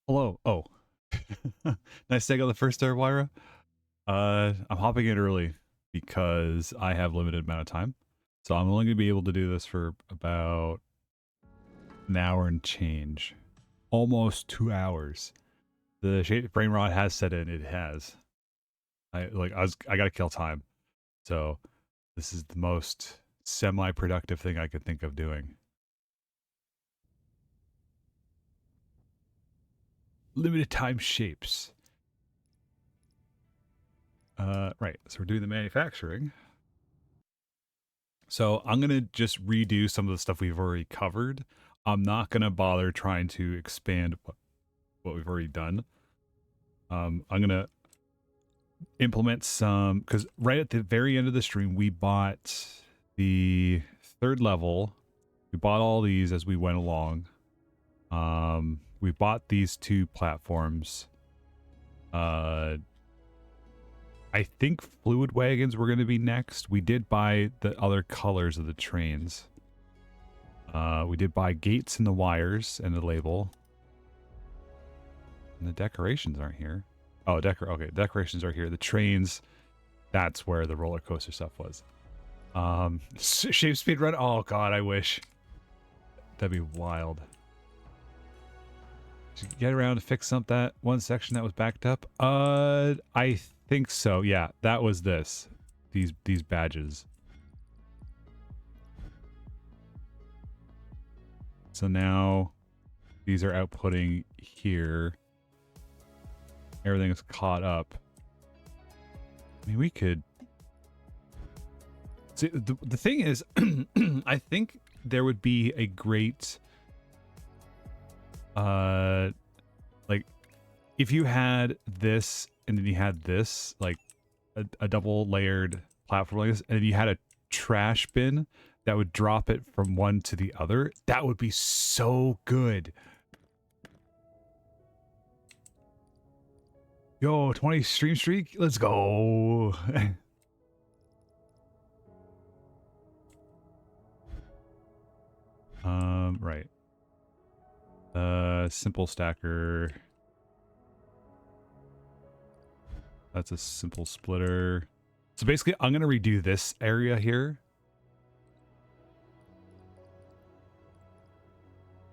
Hello. Oh, nice take on the first there, Wyra. I'm hopping in early because I have limited amount of time, so I'm only gonna be able to do this for about an hour and change, almost 2 hours. The frame rot has set in. It has. I gotta kill time, so this is the most semi-productive thing I could think of doing. Limited time shapes. Right. So we're doing the manufacturing. So I'm going to just redo some of the stuff we've already covered. I'm not going to bother trying to expand what we've already done. I'm going to implement some, because right at the very end of the stream, we bought the third level. We bought all these as we went along. We bought these two platforms. I think fluid wagons were going to be next. We did buy the other colors of the trains. We did buy gates and the wires and the label. And the decorations aren't here. Oh, okay, decorations are here. The trains, that's where the roller coaster stuff was. Shape speed run. Oh god, I wish. That'd be wild. Did you get around to fix up that one section that was backed up? I think so. Yeah, that was this. These badges. So now these are outputting here. Everything is caught up. I mean, we could... See, the thing is, I think there would be a great... like, if you had this, and then you had this, like, a double-layered platform like this, and then you had a trash bin that would drop it from one to the other, that would be so good. Yo, 20 stream streak, let's go. Right. Simple stacker. That's a simple splitter. So basically, I'm gonna redo this area here.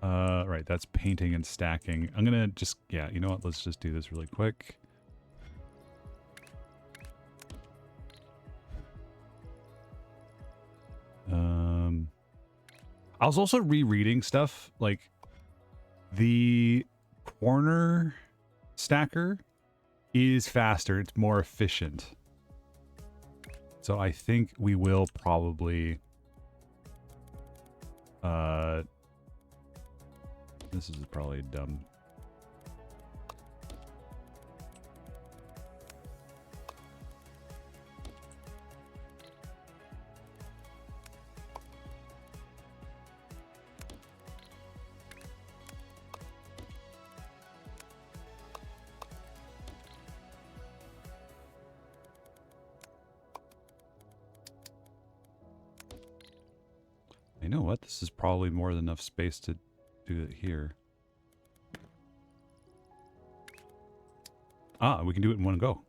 Right, that's painting and stacking. I'm gonna just, yeah, you know what? Let's just do this really quick. I was also rereading stuff, like the corner stacker is faster, it's more efficient. So I think we will probably this is probably dumb. You know what? This is probably more than enough space to do it here. Ah, we can do it in one go.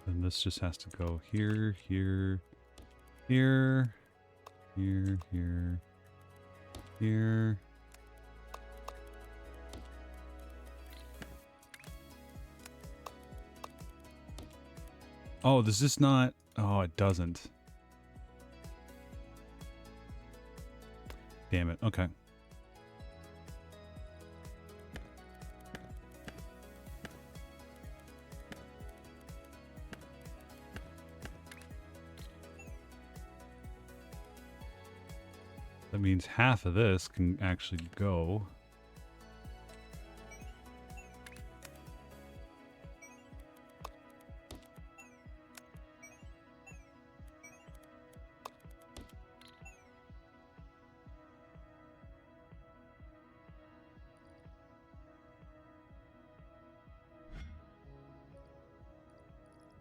And this just has to go here, here, here, here, here, here. Oh, does this not... Oh, it doesn't. Damn it. Okay. That means half of this can actually go.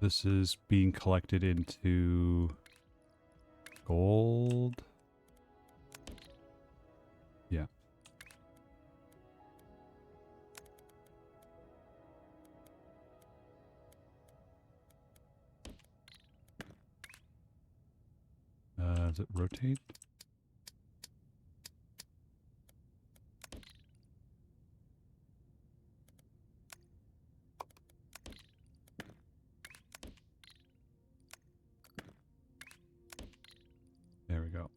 This is being collected into gold. Yeah. Does it rotate? There we go.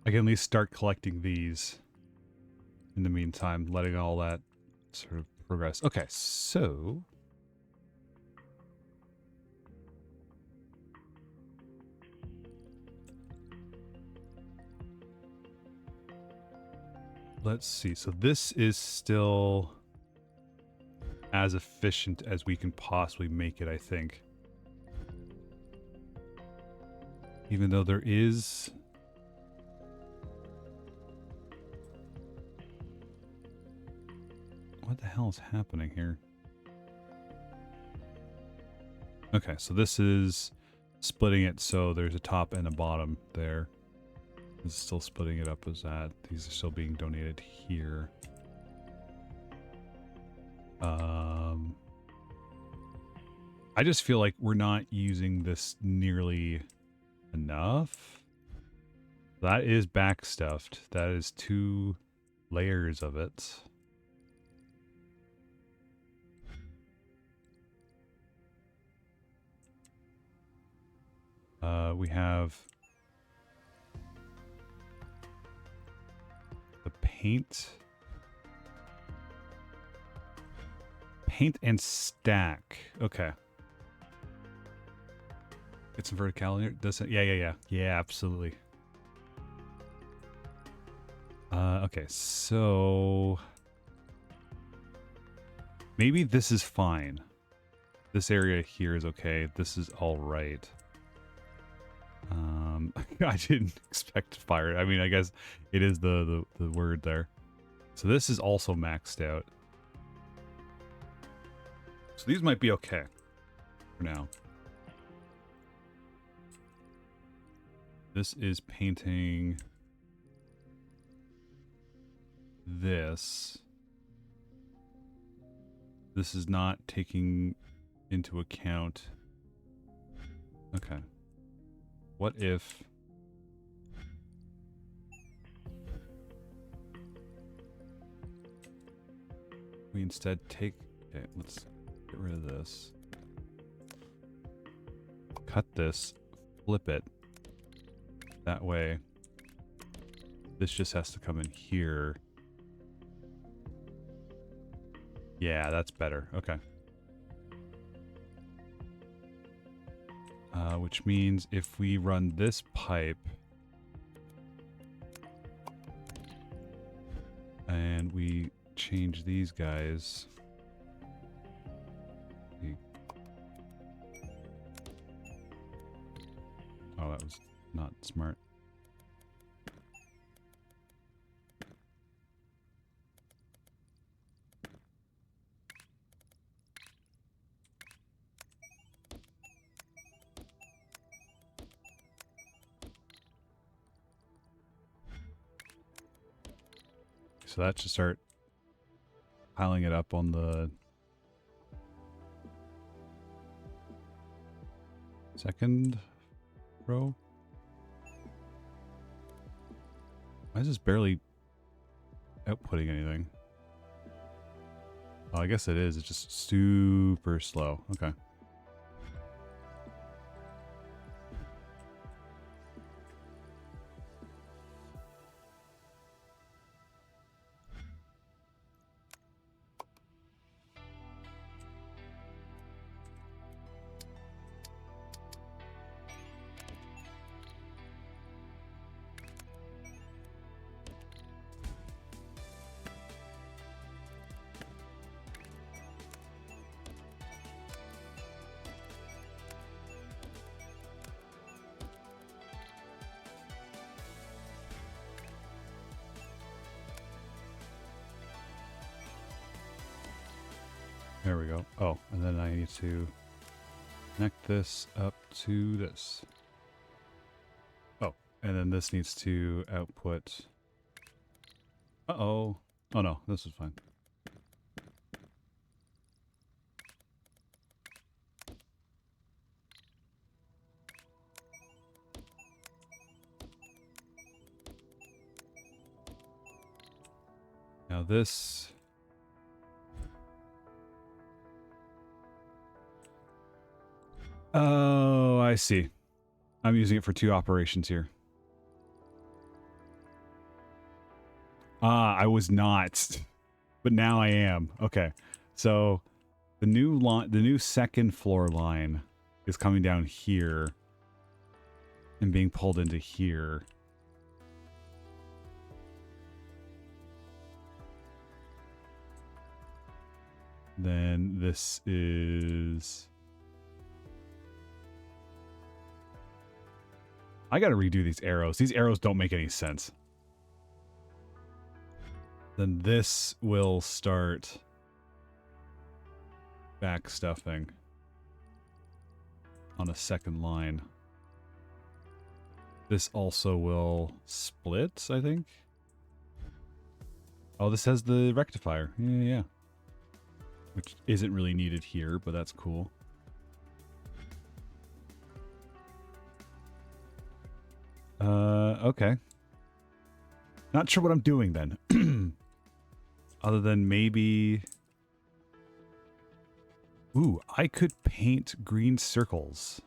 I can at least start collecting these in the meantime, letting all that sort of progress. Okay, so let's see. So this is still as efficient as we can possibly make it, I think. Even though there is... What the hell is happening here? Okay, so this is splitting it so there's a top and a bottom there. This is still splitting it up as that. These are still being donated here. I just feel like we're not using this nearly enough. That is backstuffed. That is 2 layers of it. We have the paint. Paint and stack. Okay. Get some verticality. Does it? Yeah. Yeah, absolutely. Okay, so maybe this is fine. This area here is okay. This is all right. I didn't expect fire. I mean, I guess it is the word there. So this is also maxed out. So these might be okay for now. This is painting this. This is not taking into account. Okay. What if we instead take... Okay, let's get rid of this. Cut this. Flip it. That way. This just has to come in here. Yeah, that's better. Okay. Which means if we run this pipe and we change these guys. Oh, that was not smart. So that should start piling it up on the second row. Why is this barely outputting anything? Oh, I guess it is. It's just super slow. Okay. There we go. Oh, and then I need to connect this up to this. Oh, and then this needs to output. Uh-oh. Oh no, this is fine. Now this... Oh, I see. I'm using it for two operations here. Ah, I was not, but now I am. Okay, so the new second floor line is coming down here and being pulled into here. Then this is... I gotta redo these arrows. These arrows don't make any sense. Then this will start back stuffing on a second line. This also will split, I think. Oh, this has the rectifier. Yeah. Which isn't really needed here, but that's cool. Okay. Not sure what I'm doing then. Other than maybe... Ooh, I could paint green circles.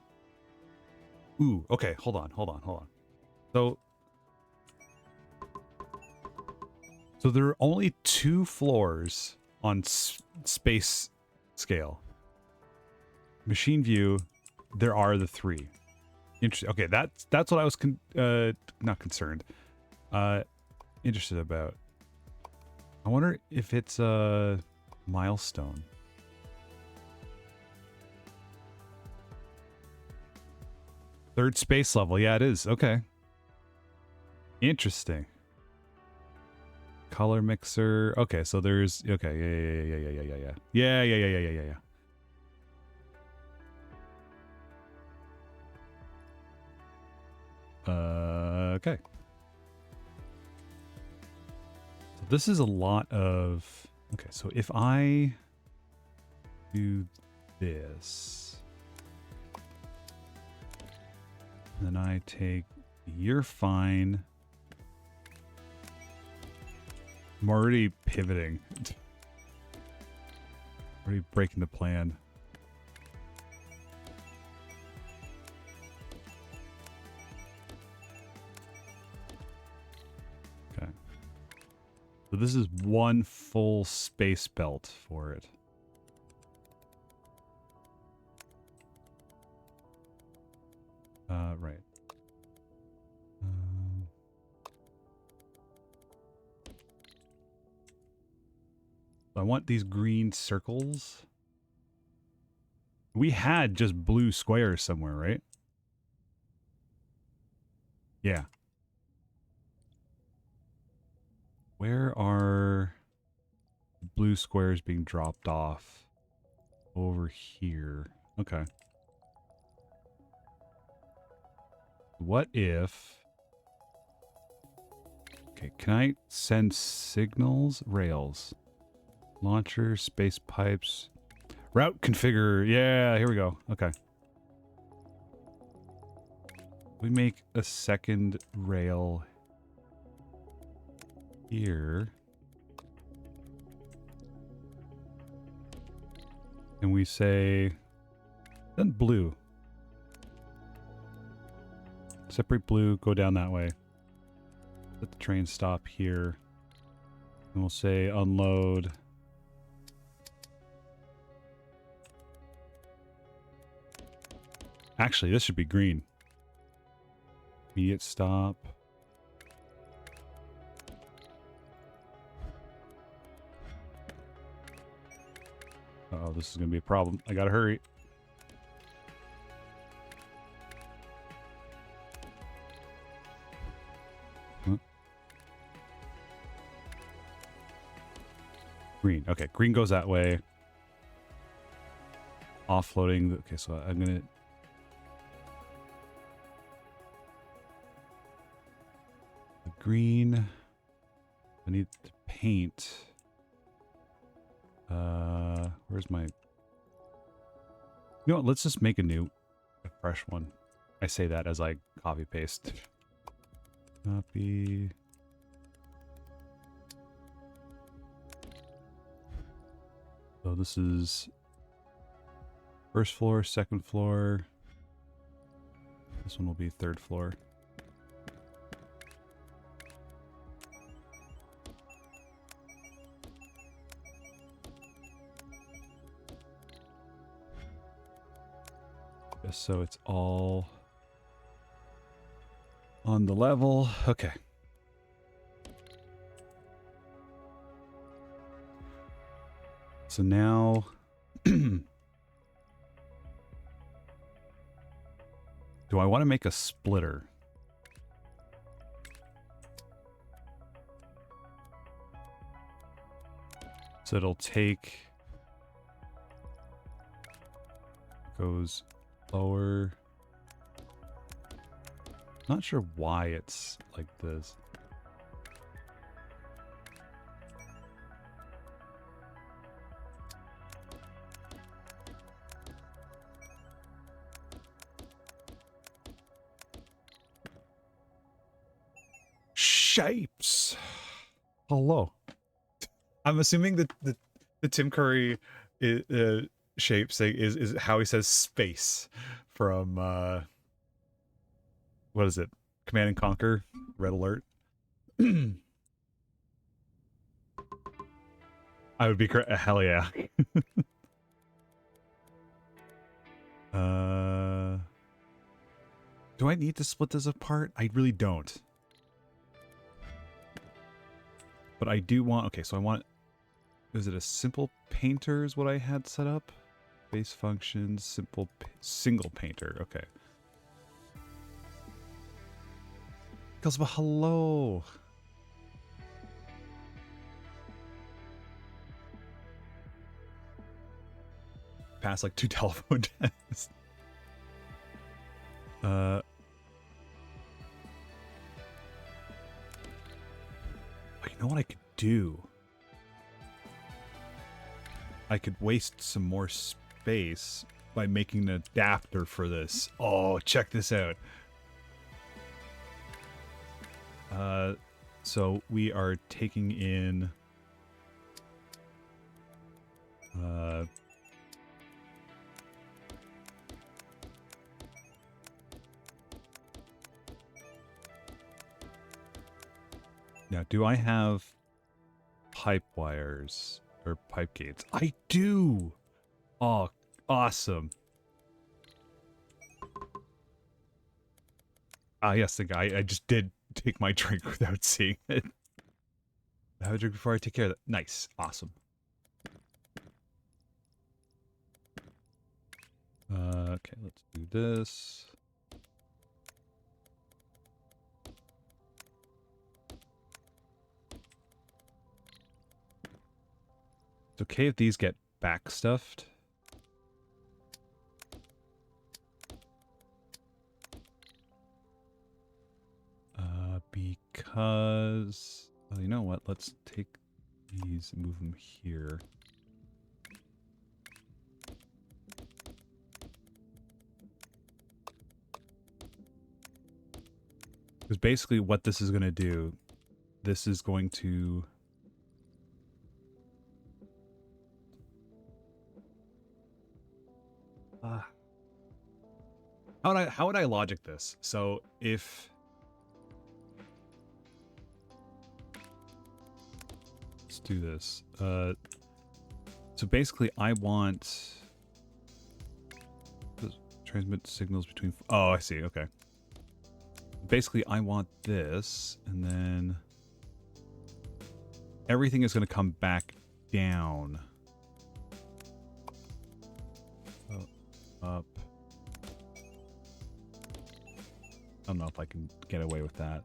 Ooh, okay, hold on. So there are only 2 floors on space scale. Machine view, there are the 3. Interesting. Okay, that's what I was not concerned. Interested about. I wonder if it's a milestone. Third space level. Yeah, it is. Okay. Interesting. Color mixer. Okay, so there's... Okay, yeah. Okay. So this is a lot of... Okay, so if I do this, then I take... You're fine. I'm already pivoting. Already breaking the plan. Okay. So this is one full space belt for it. Right. I want these green circles. We had just blue squares somewhere, right? Yeah. Where are blue squares being dropped off? Over here. Okay. What if... Okay, can I send signals? Rails. Launcher, space pipes. Route configure. Yeah, here we go. Okay. We make a second rail here. And we say, then blue. Separate blue, go down that way. Let the train stop here. And we'll say unload. Actually, this should be green. Immediate stop. Uh-oh, this is going to be a problem. I gotta hurry. Huh? Green. Okay, green goes that way. offloading. Okay, so I'm gonna. The green. I need to paint. Where's my... You know what? Let's just make a fresh one. I say that as I copy paste. Copy. So this is first floor, second floor. This one will be third floor. Just so it's all on the level. Okay. So now do I want to make a splitter? So it'll take, goes lower. Not sure why it's like this. Shapes. Hello. I'm assuming that the Tim Curry shapes thing is how he says space from what is it? Command and Conquer, Red Alert. I would be hell yeah. Do I need to split this apart? I really don't. But I do want, okay, so I want, is it a simple painter is what I had set up? Base function, single painter, okay. Because of a hello. Pass like 2 telephone tests. You know what I could do? I could waste some more space by making an adapter for this. Oh, check this out. So we are taking in now, do I have pipe wires or pipe gates? I do! Oh, awesome. Ah, yes, the guy. I just did take my drink without seeing it. Have a drink before I take care of that. Nice. Awesome. Okay, let's do this. It's okay if these get backstuffed. Because... Well, you know what? Let's take these and move them here. Because basically what this is going to do, this is going to... How would I logic this? So if... Let's do this. So basically I want... Transmit signals between... Oh, I see. Okay. Basically I want this, and then... Everything is going to come back down. Up. I don't know if I can get away with that.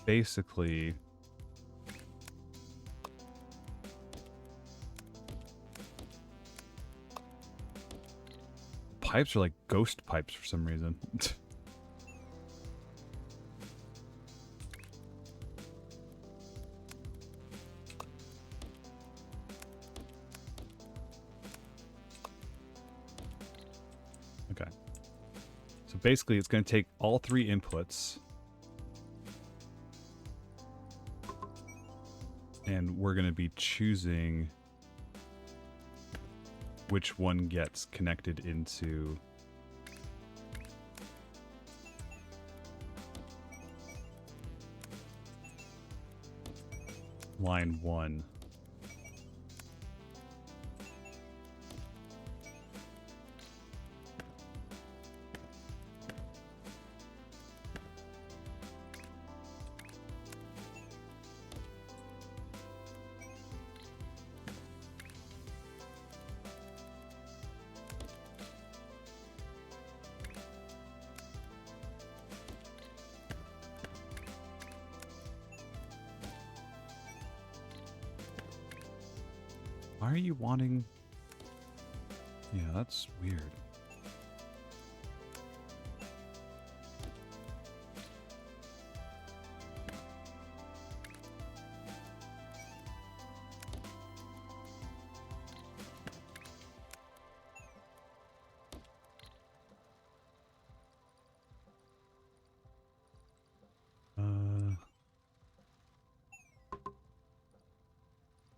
Basically, pipes are like ghost pipes for some reason. Okay. So basically it's going to take all 3 inputs. And we're going to be choosing which one gets connected into line 1. Why are you wanting... Yeah, that's weird.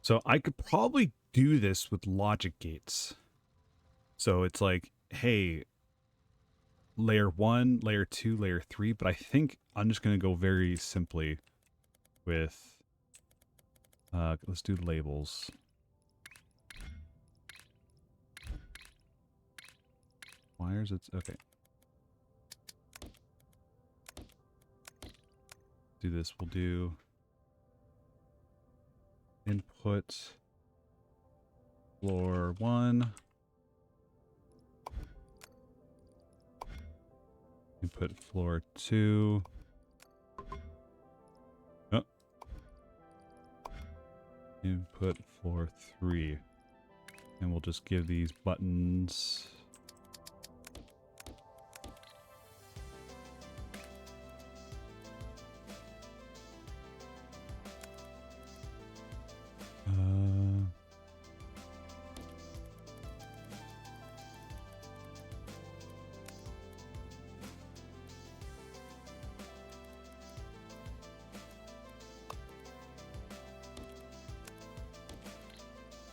So I could probably do this with logic gates. So it's like, hey, layer 1, layer 2, layer 3, but I think I'm just going to go very simply with, let's do labels. Wires, it's, okay. Do this, we'll do input floor 1. Input floor 2. Oh. Input floor 3. And we'll just give these buttons.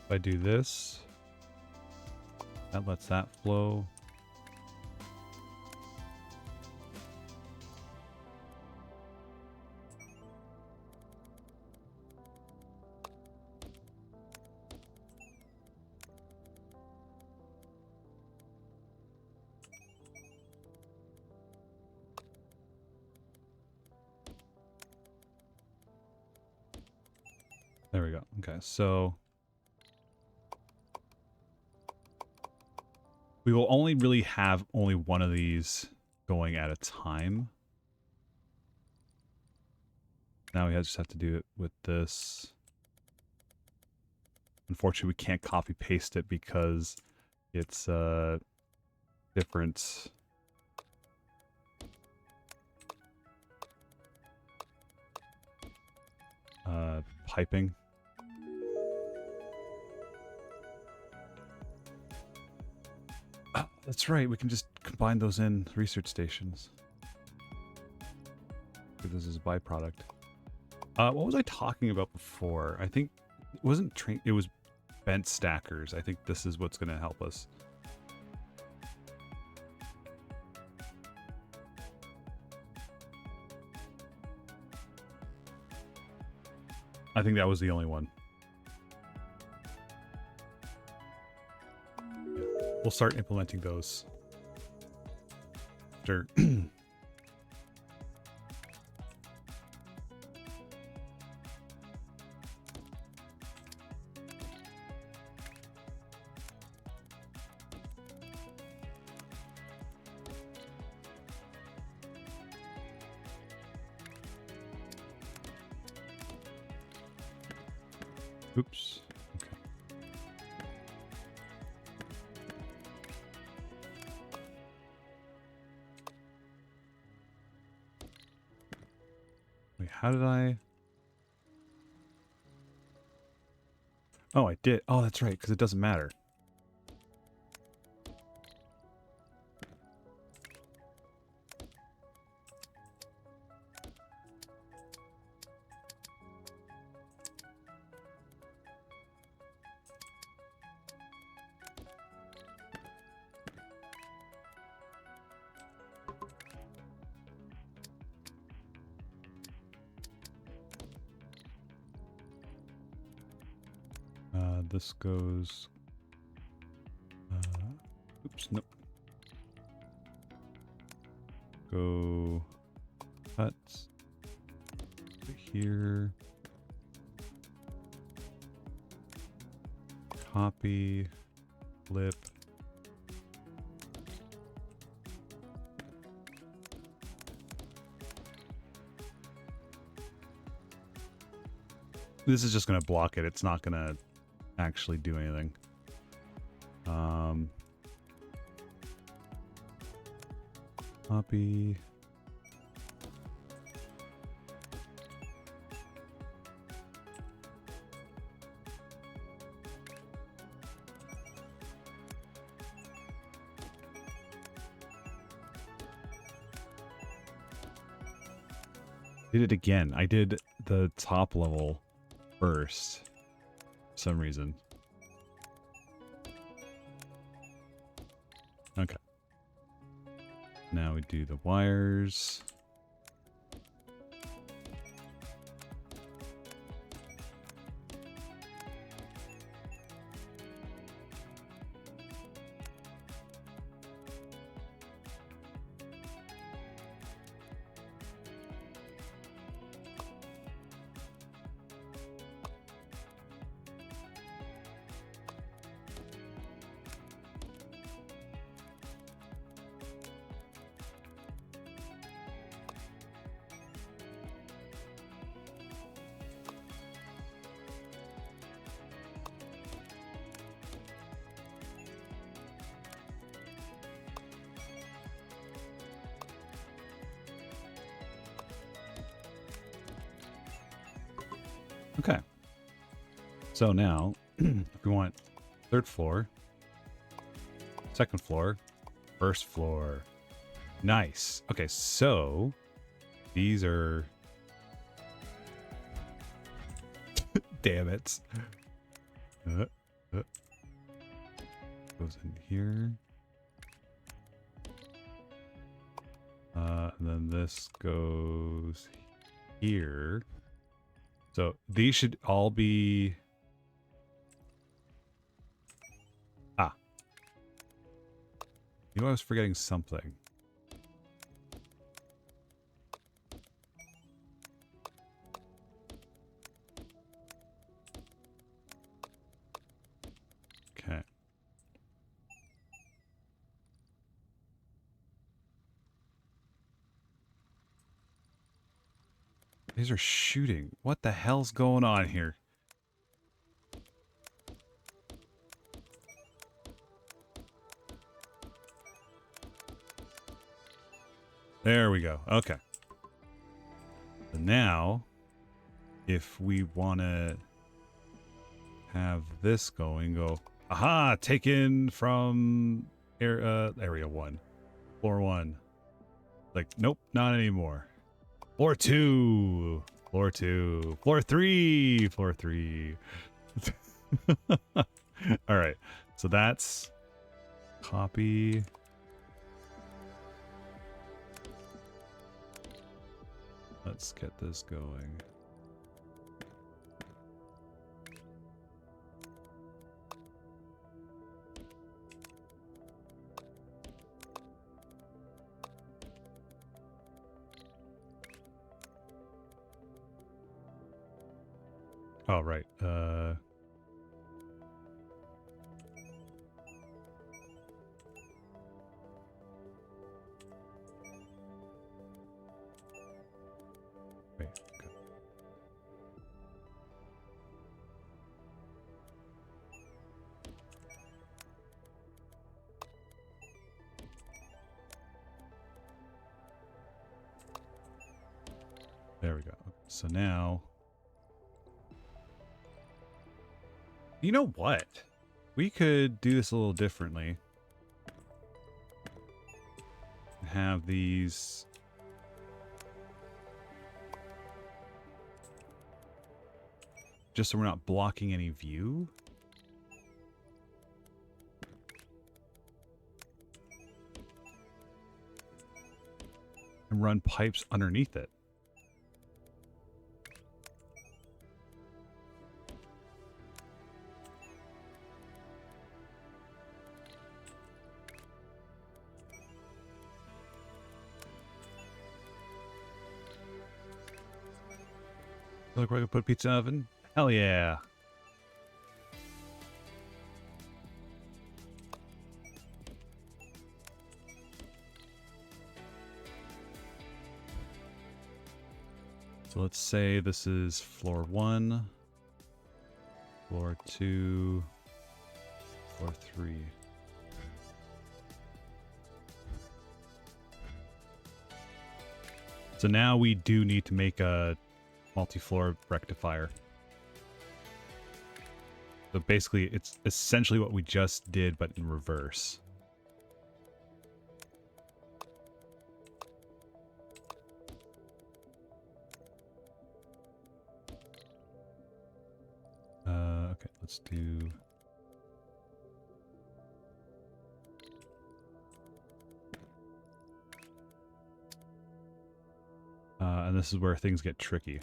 If I do this, that lets that flow. There we go. Okay, so we will only really have only one of these going at a time. Now we just have to do it with this. Unfortunately, we can't copy paste it because it's different. Piping. That's right, we can just combine those in research stations. This is a byproduct. What was I talking about before? I think it wasn't train. It was bent stackers. I think this is what's going to help us. I think that was the only one. Yeah. We'll start implementing those. Sure. Oops. Okay. Wait, how did I? Oh, I did. Oh, that's right, because it doesn't matter. This goes... oops, nope. Go... cuts. Here. Copy. Flip. This is just going to block it. It's not going to actually do anything. Copy. Did it again. I did the top level first for some reason. Okay. Now we do the wires. Okay. So now, if we want third floor, second floor, first floor. Nice. Okay, so these are... Damn it. Goes in here. And then this goes here. So these should all be... Ah. You know, I was forgetting something. Okay. These are shooting. What the hell's going on here? There we go. Okay. So now, if we want to have this going, go, aha, taken from area 1. Floor 1. Like, nope, not anymore. Floor 2. Floor 2. Floor 3. Floor 3. All right. So that's copy. Let's get this going. Oh, right. Wait, okay. There we go. So now, you know what? We could do this a little differently. Have these just so we're not blocking any view. And run pipes underneath it. Look where I can put pizza in the oven. Hell yeah. So let's say this is floor 1, floor 2, floor 3. So now we do need to make a multi-floor rectifier. So basically, it's essentially what we just did, but in reverse. Okay, let's do... and this is where things get tricky.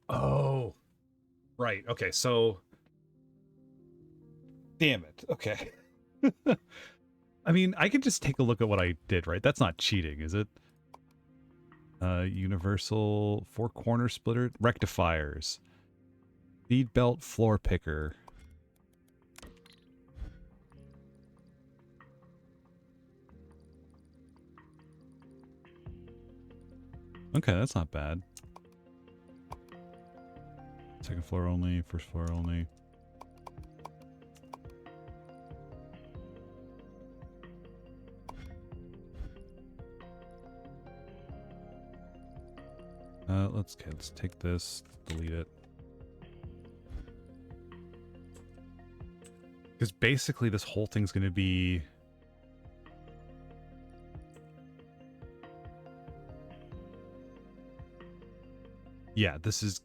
Oh, right. Okay, so... Damn it. Okay. I mean, I could just take a look at what I did, right? That's not cheating, is it? Universal 4-corner splitter rectifiers. Feed belt floor picker. Okay, that's not bad. Second floor only, first floor only. Let's take this, delete it. Because basically this whole thing's going to be... Yeah, this is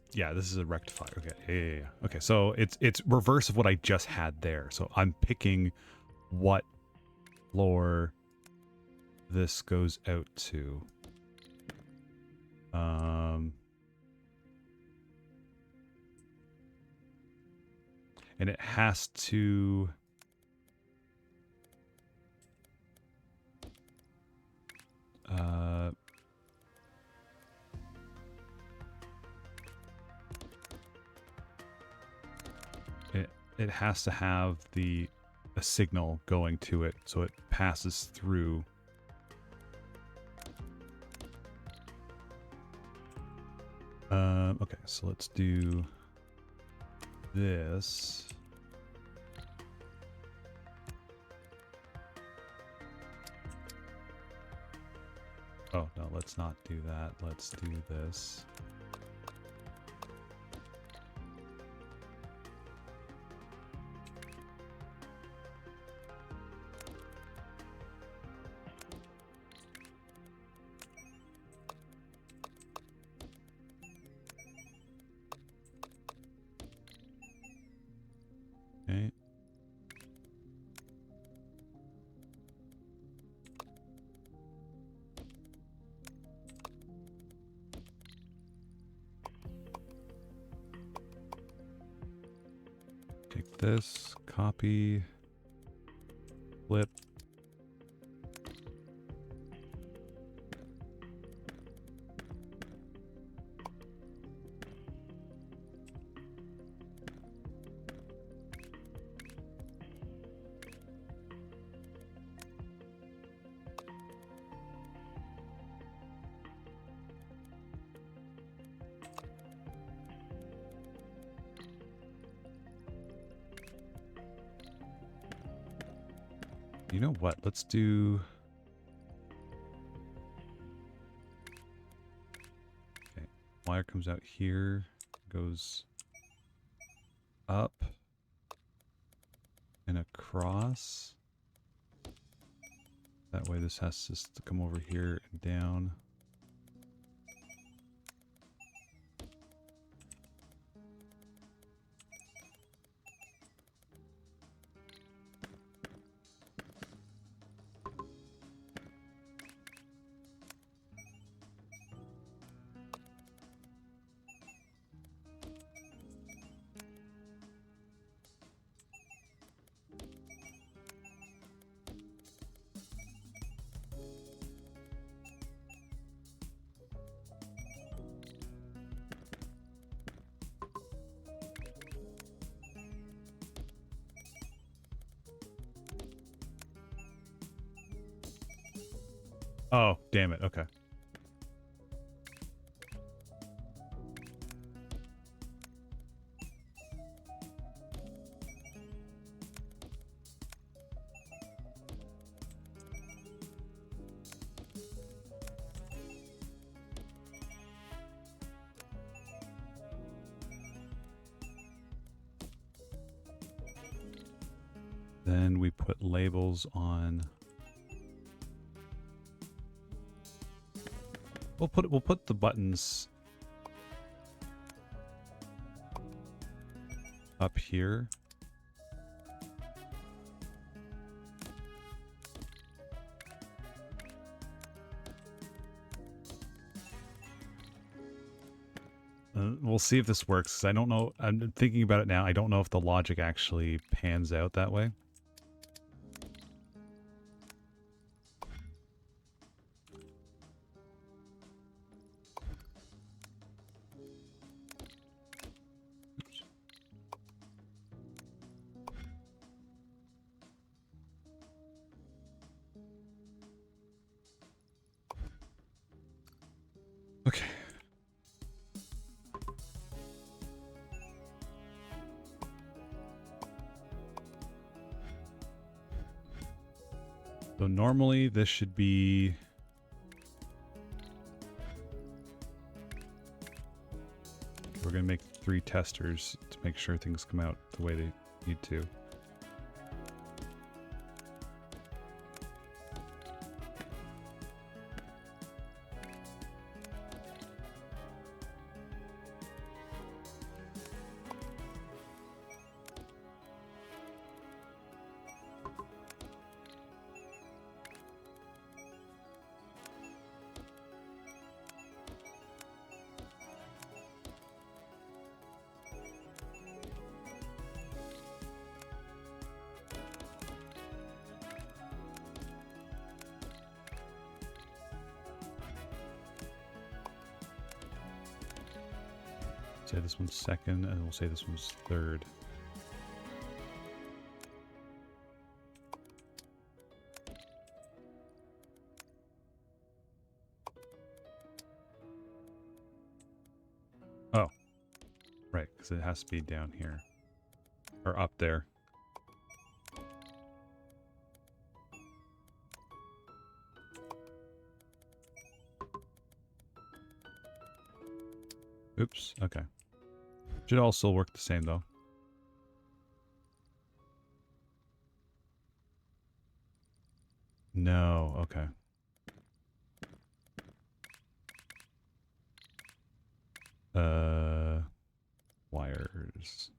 a rectifier. Okay, yeah. Okay, so it's reverse of what I just had there. So I'm picking what floor this goes out to. And it has to... It has to have a signal going to it, so it passes through. Okay, so let's do this. Oh, no, let's not do that. Let's do this. Okay. Take this, copy, flip. You know what? Let's do... Okay, wire comes out here, goes up and across. That way this has to come over here and down. Oh, damn it. Okay. Then we put labels on. We'll put the buttons up here. We'll see if this works, 'cause I don't know. I'm thinking about it now. I don't know if the logic actually pans out that way. Oops. Okay. So normally this should be... We're going to make 3 testers to make sure things come out the way they need to. Say this one's second, and we'll say this one's third. Oh, right, because it has to be down here. Or up there. Oops, okay. Should all still work the same, though. No, okay. Wires.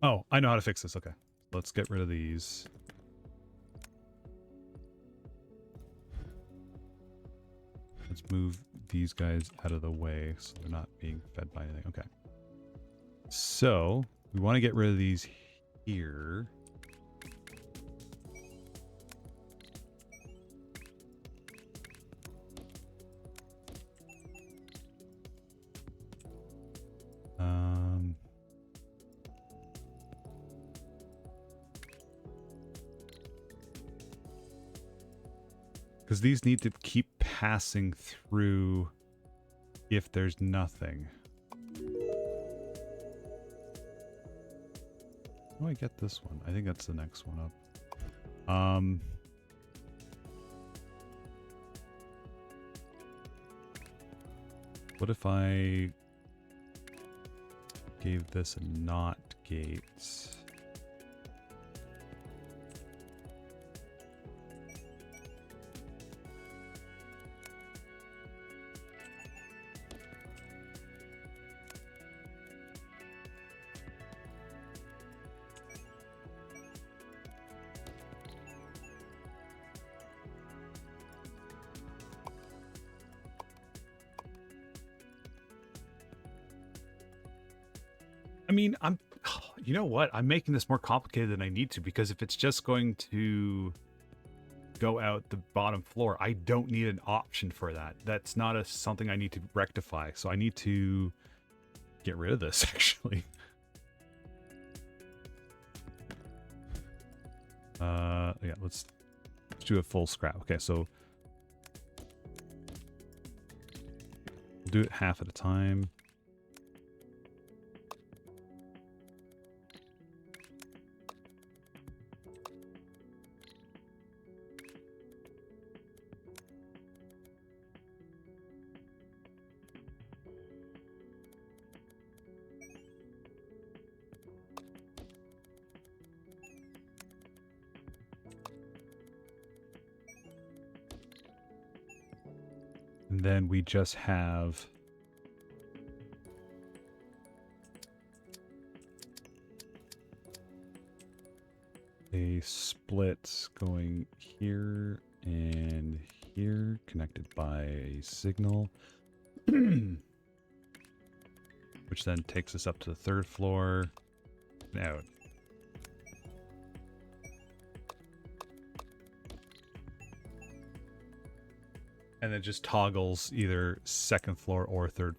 Oh, I know how to fix this, okay. Let's get rid of these. Let's move these guys out of the way so they're not being fed by anything. Okay. So, we want to get rid of these here. Because these need to keep passing through if there's nothing. How do I get this one? I think that's the next one up. What if I gave this a not gate? I mean, you know what? I'm making this more complicated than I need to, because if it's just going to go out the bottom floor, I don't need an option for that. That's not something I need to rectify. So I need to get rid of this, actually. Yeah, let's do a full scrap. Okay, so we'll do it half at a time. And then we just have a split going here and here, connected by a signal, which then takes us up to the third floor and out. And then just toggles either second floor or third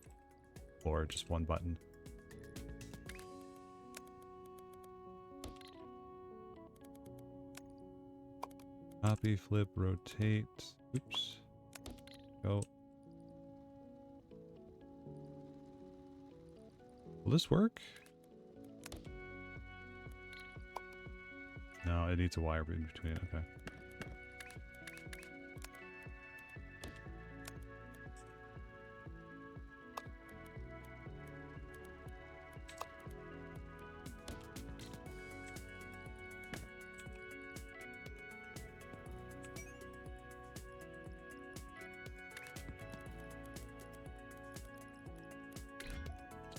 floor, just one button. Copy, flip, rotate. Oops. Go. Will this work? No, it needs a wire in between it. Okay.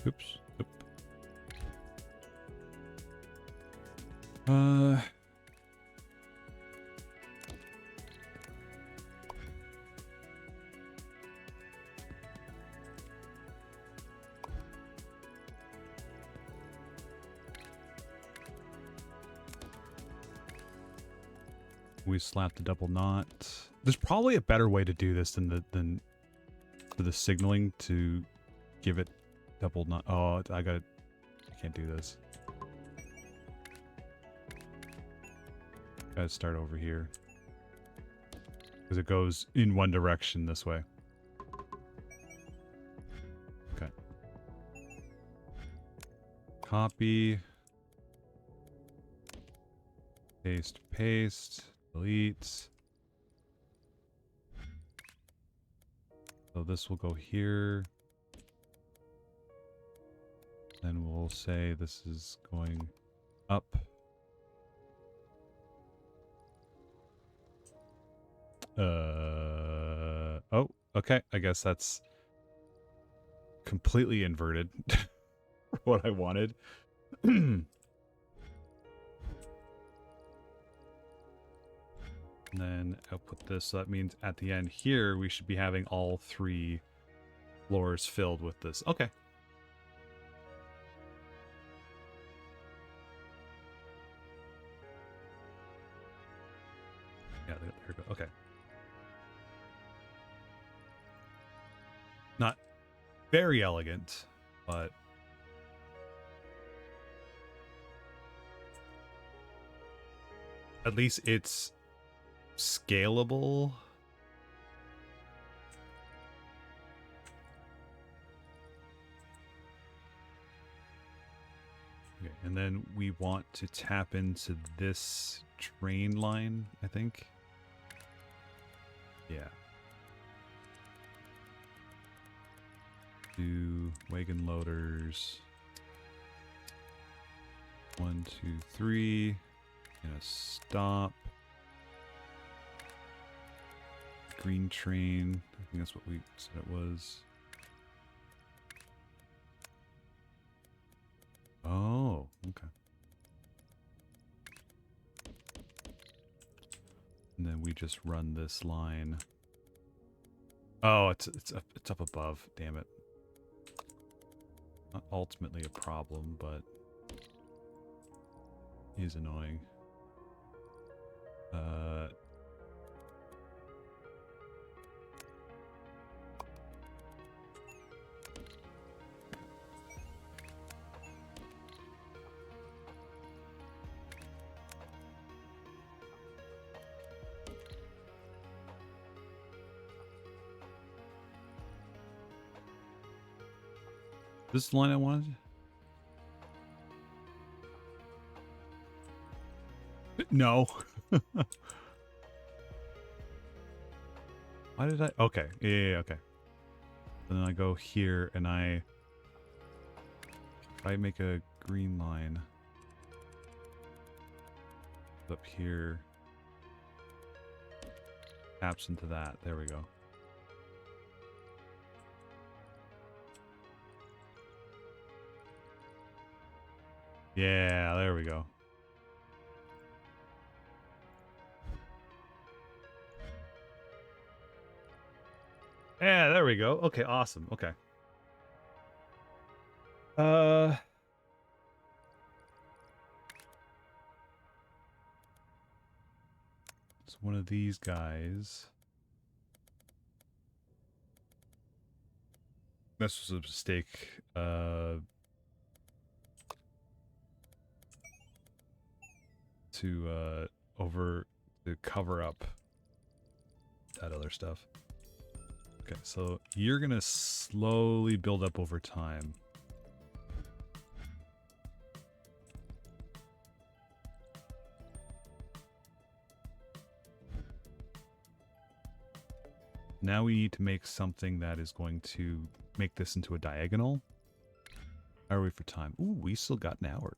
Oops. Oop. We slapped the double knot. There's probably a better way to do this than for the signaling to give it double knot. Oh, I can't do this. Gotta start over here, because it goes in one direction this way. Okay. Copy. Paste, paste. Delete. So this will go here. Then we'll say this is going up. Oh, okay. I guess that's completely inverted what I wanted. And then output this, so that means at the end here we should be having all 3 floors filled with this. Okay. Yeah, there we go. Okay. Not very elegant, but at least it's scalable. And then we want to tap into this train line, I think. Yeah. Do wagon loaders. 1, 2, 3. Gonna stop. Green train. I think that's what we said it was. Oh, okay. And then we just run this line. Oh, it's up above. Damn it. Not ultimately a problem, but is annoying. This is the line I wanted? No. Why did I? Okay. Yeah, okay. And then I go here and I make a green line up here. Taps into that. There we go. Yeah, there we go. Yeah, there we go. Okay, awesome. Okay. It's one of these guys. This was a mistake. To cover up that other stuff. Okay, so you're gonna slowly build up over time. Now we need to make something that is going to make this into a diagonal. How are we for time? Ooh, we still got an hour.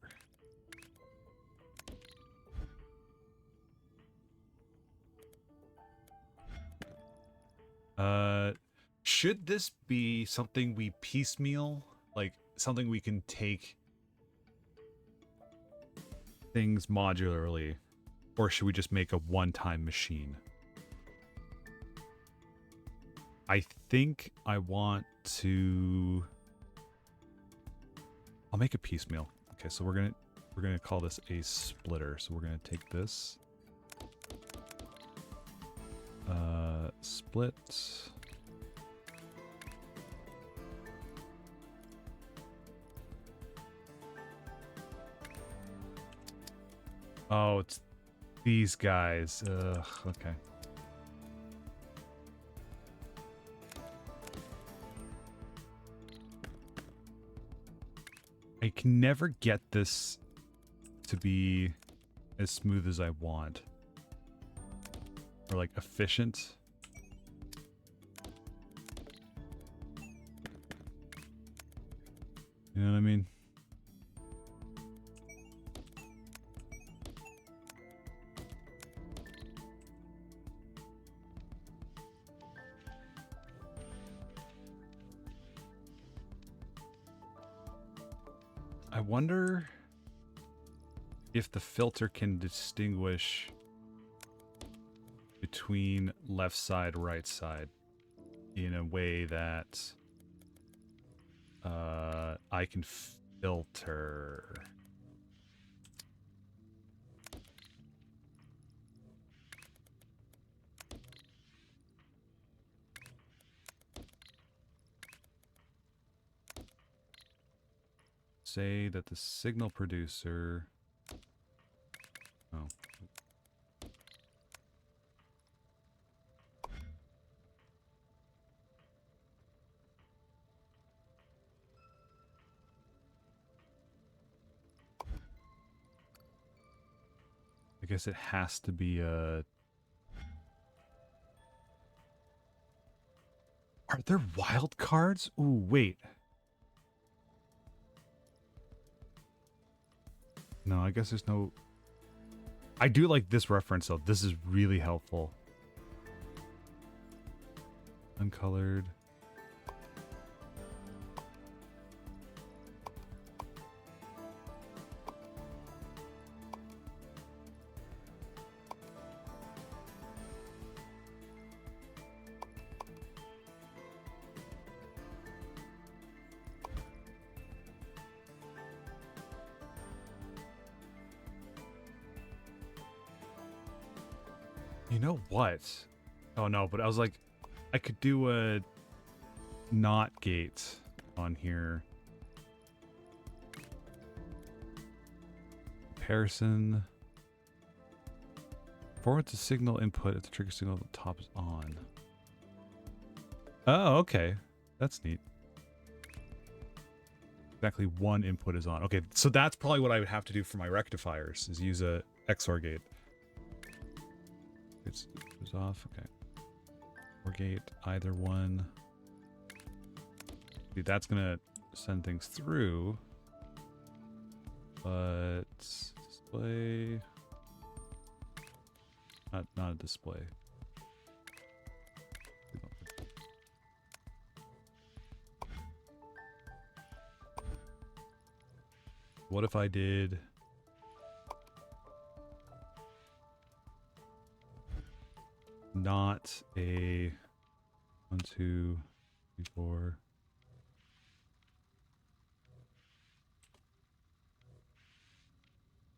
Should this be something we piecemeal? Like, something we can take things modularly? Or should we just make a one-time machine? I think I want to... I'll make a piecemeal. Okay, so we're gonna call this a splitter. So we're gonna take this. Split. Oh, it's these guys. Ugh, okay. I can never get this to be as smooth as I want. Or like efficient. You know what I mean? I wonder if the filter can distinguish between left side, right side in a way that I can filter. Say that the signal producer... Oh. I guess it has to be a... Are there wild cards? Ooh, wait. No, I guess there's no... I do like this reference, though. This is really helpful. Uncolored. You know what? Oh no, but I was like, I could do a not gate on here. Comparison. Forwards a signal input if the trigger signal at the top is on. Oh, okay. That's neat. Exactly one input is on. Okay, so that's probably what I would have to do for my rectifiers, is use a XOR gate. It goes off, okay. Or gate, either one. Dude, that's gonna send things through. But display. Not a display. What if I did not a 1, 2, 3, 4.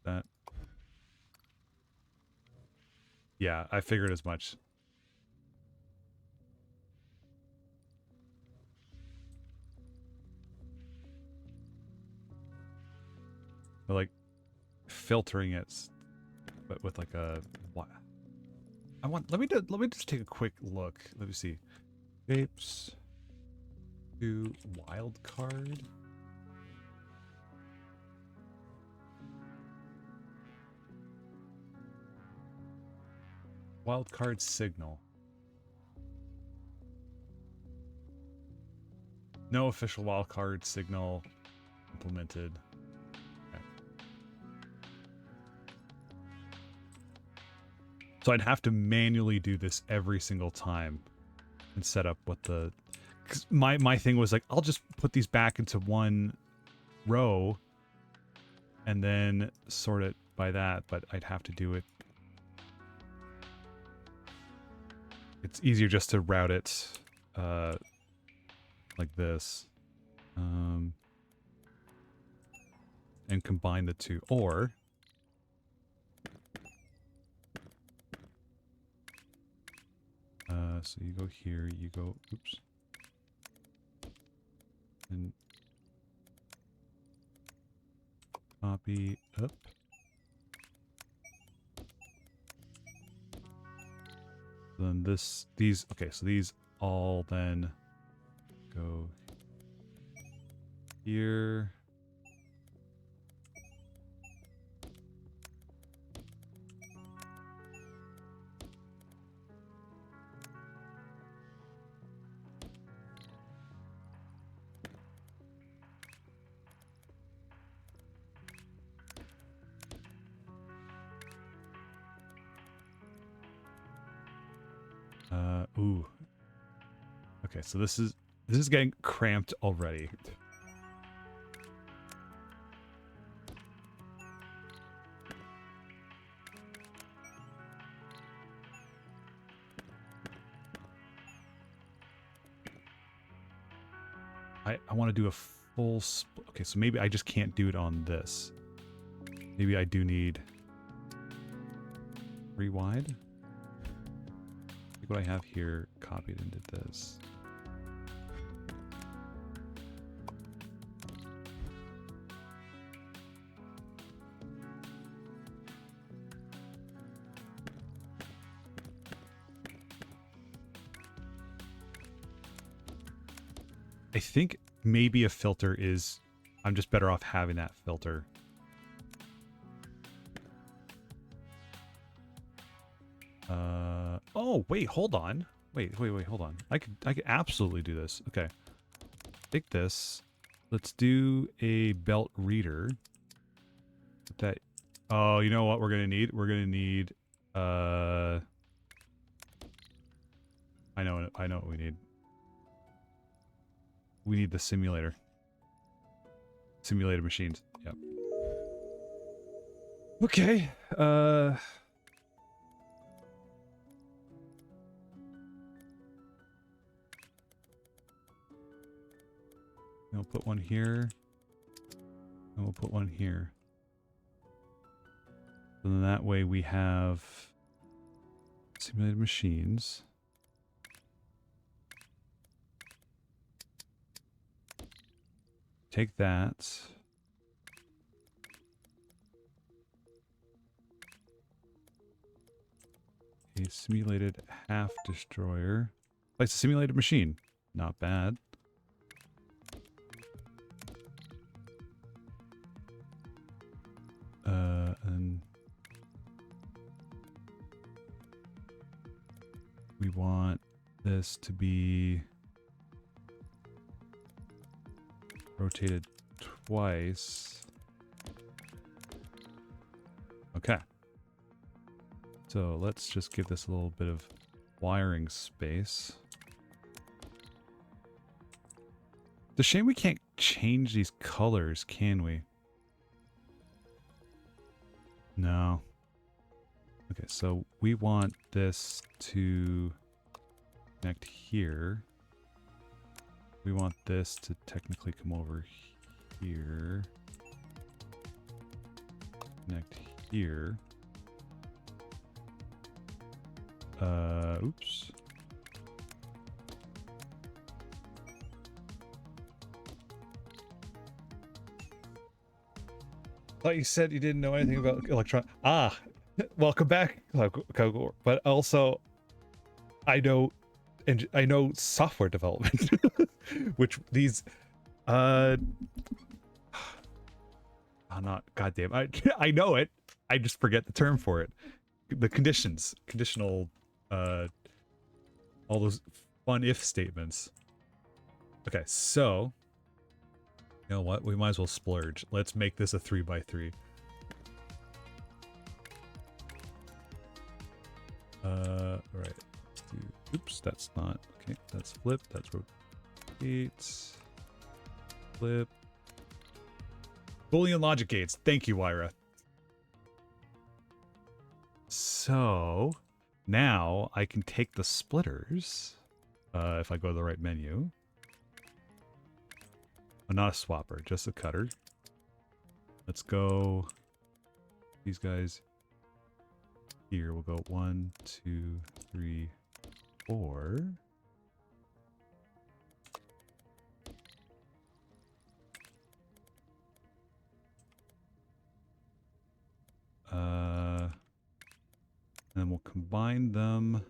That. Yeah, I figured as much. But like filtering it, but with like a what? Let me just take a quick look. Let me see. Shapes to wild card. Wildcard signal. No official wildcard signal implemented. Okay. So I'd have to manually do this every single time and set up what the... Cause my thing was like, I'll just put these back into one row and then sort it by that, but I'd have to do it. It's easier just to route it like this. And combine the two. Or so you go here, you go, oops. And copy up. Then these, okay, so these all then go here. Ooh. Okay, so this is getting cramped already. I want to do a full okay, so maybe I just can't do it on this. Maybe I do need 3 wide. Like what I have here copied into this. I think maybe a filter is... I'm just better off having that filter. Oh, wait, hold on. Wait, hold on. I could absolutely do this. Okay. Take this. Let's do a belt reader. Put that. Oh, you know what we're gonna need? We're gonna need. I know what we need. We need the simulator. Simulated machines. Yep. Okay. We'll put one here. And we'll put one here. So then that way we have simulated machines. Take that. A simulated half destroyer. Place a simulated machine. Not bad. And we want this to be rotated twice. Okay. So let's just give this a little bit of wiring space. It's a shame we can't change these colors, can we? No. Okay, so we want this to connect here. We want this to technically come over here. Connect here. Oops. Thought you said you didn't know anything about electron. Ah, welcome back, Kogor. But also, I know software development, which these, I'm not. Goddamn, I know it. I just forget the term for it. The conditional, all those fun if statements. Okay, so. You know what? We might as well splurge. Let's make this a 3x3. Right. Let's do. Oops, that's not. Okay, that's flip. That's rotate. Flip. Boolean logic gates. Thank you, Wyra. So now I can take the splitters. If I go to the right menu. Oh, not a swapper, just a cutter. Let's go. These guys here. We'll go 1, 2, 3, 4. And we'll combine them.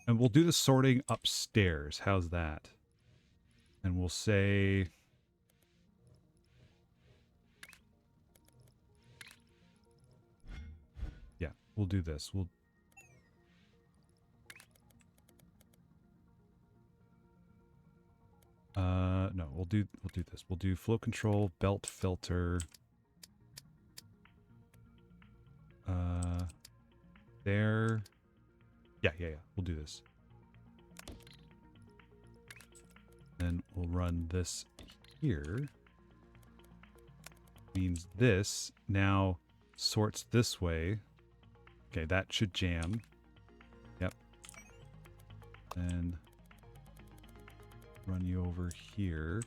And we'll do the sorting upstairs. How's that? And we'll say... Yeah, we'll do this. No, we'll do this. We'll do flow control, belt filter. There. Yeah. We'll do this. Then we'll run this here. Means this now sorts this way. Okay, that should jam. Yep. Then run you over here.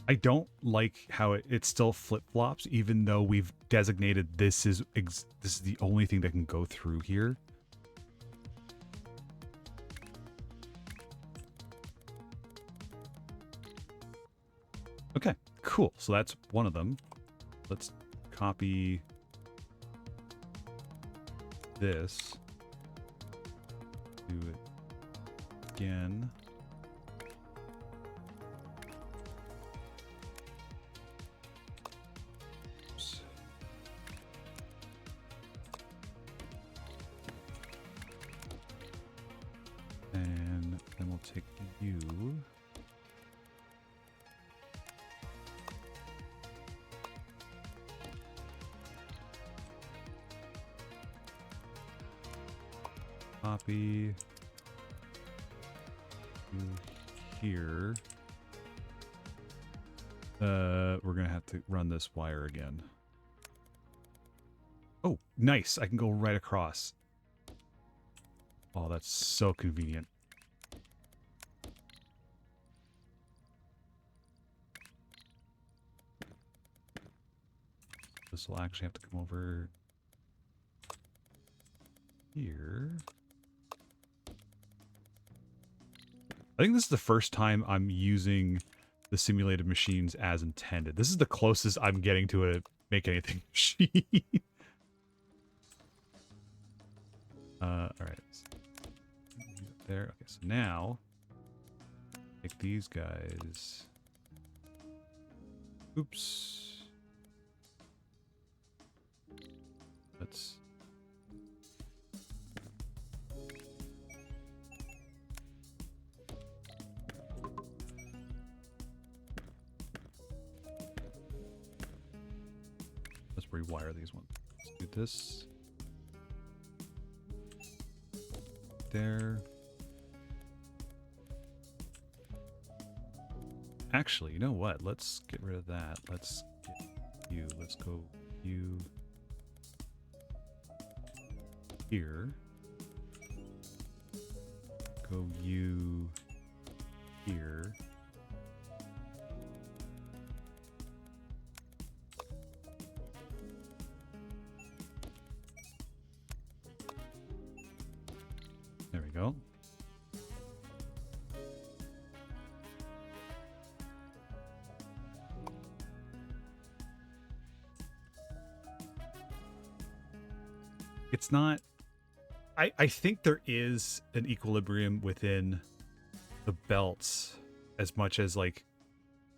I don't like how it still flip-flops, even though we've designated this is the only thing that can go through here. Okay, cool. So that's one of them. Let's copy this. Do it again. You. Copy. You here. We're gonna have to run this wire again. Oh, nice. I can go right across. Oh, that's so convenient. This will actually have to come over here. I think this is the first time I'm using the simulated machines as intended. This is the closest I'm getting to a make anything machine. All right. There. Okay, so now take these guys. Oops. Let's. Let's rewire these ones. Let's do this. There. Actually, you know what? Let's get rid of that. Let's get you. Let's go you here. Go you here. There we go. It's not... I think there is an equilibrium within the belts as much as, like,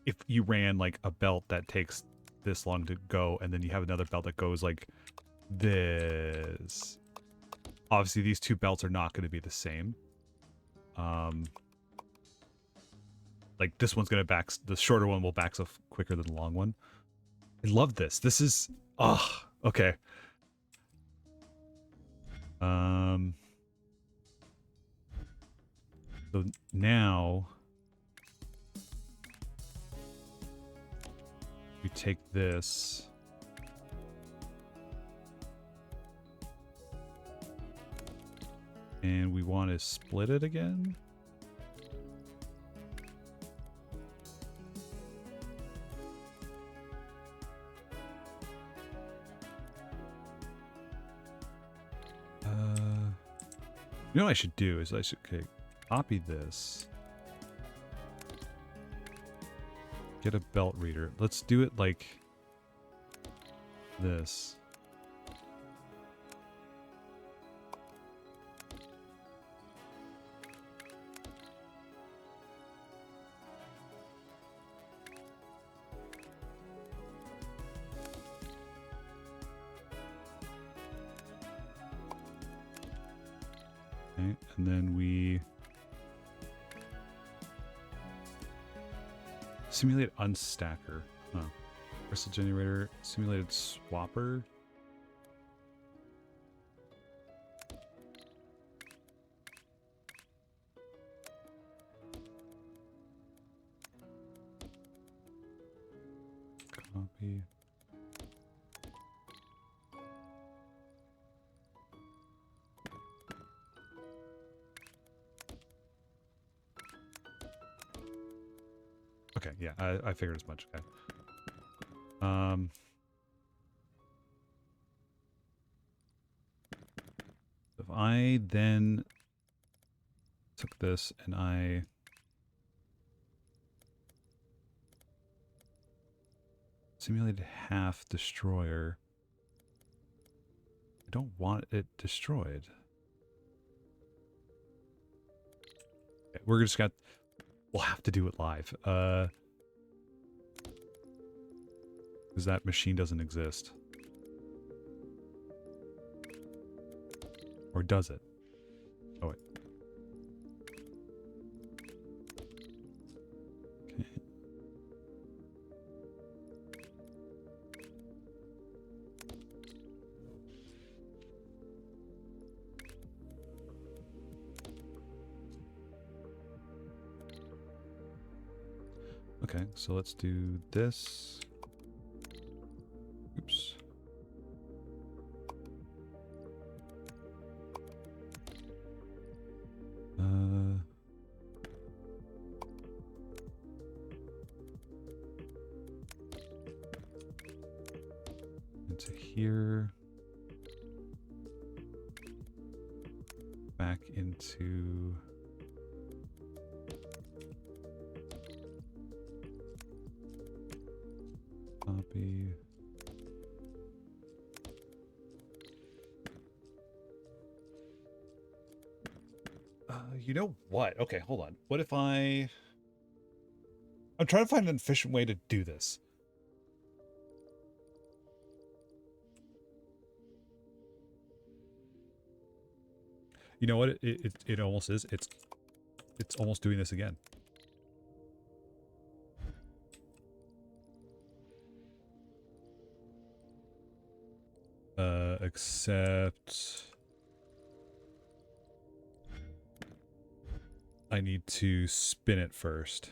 if you ran, like, a belt that takes this long to go and then you have another belt that goes, like, this. Obviously, these two belts are not going to be the same. Like, this one's going to back... The shorter one will back off quicker than the long one. I love this. This is... Oh, okay. So now we take this and we want to split it again. You know what I should do is I should copy this. Get a belt reader. Let's do it like this. Okay, and then we simulate unstacker. Oh. Crystal generator, simulated swapper. Copy. Okay, yeah, I figured as much. Okay. If I then took this and I simulated half destroyer, I don't want it destroyed. Okay, we're just got... We'll have to do it live. Because that machine doesn't exist. Or does it? Oh, wait. Okay, so let's do this. Oops. Into here. Back into... Copy. You know what? Okay, hold on. What if I'm trying to find an efficient way to do this. You know what? It almost is. It's almost doing this again. Except I need to spin it first.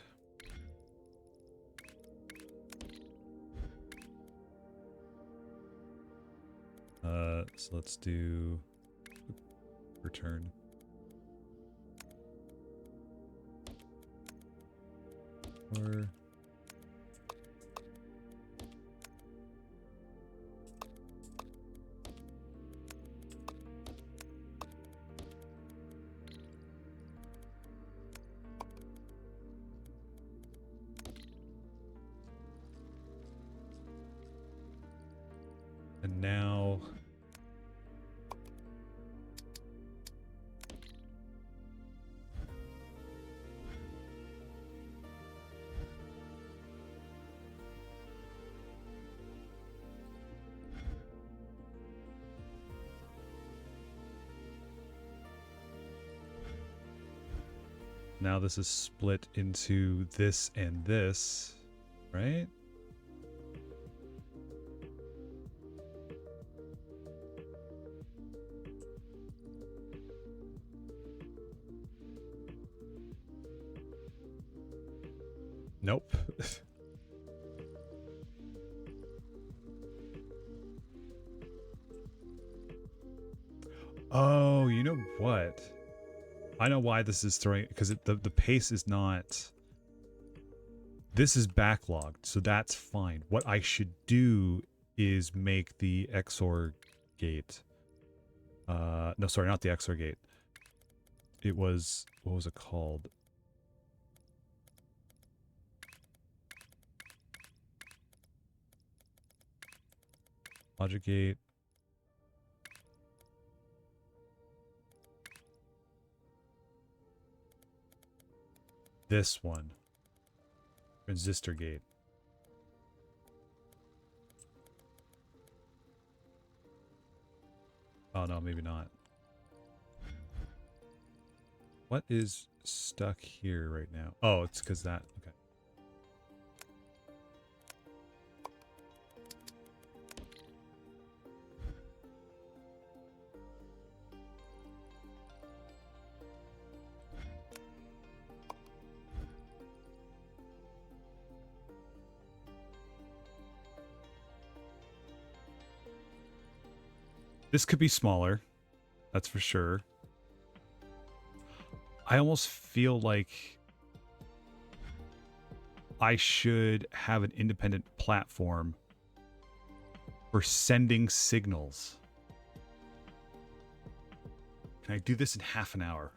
So let's do return. Or and now this is split into this and this, right? Nope. Oh, you know what? I know why this is throwing, because the pace is not... This is backlogged, so that's fine. What I should do is make the XOR gate. No, sorry, not the XOR gate. It was... What was it called? Logic gate. This one. Transistor gate. Oh no, maybe not. What is stuck here right now? Oh, it's because that... Okay. This could be smaller. That's for sure. I almost feel like I should have an independent platform for sending signals. Can I do this in half an hour?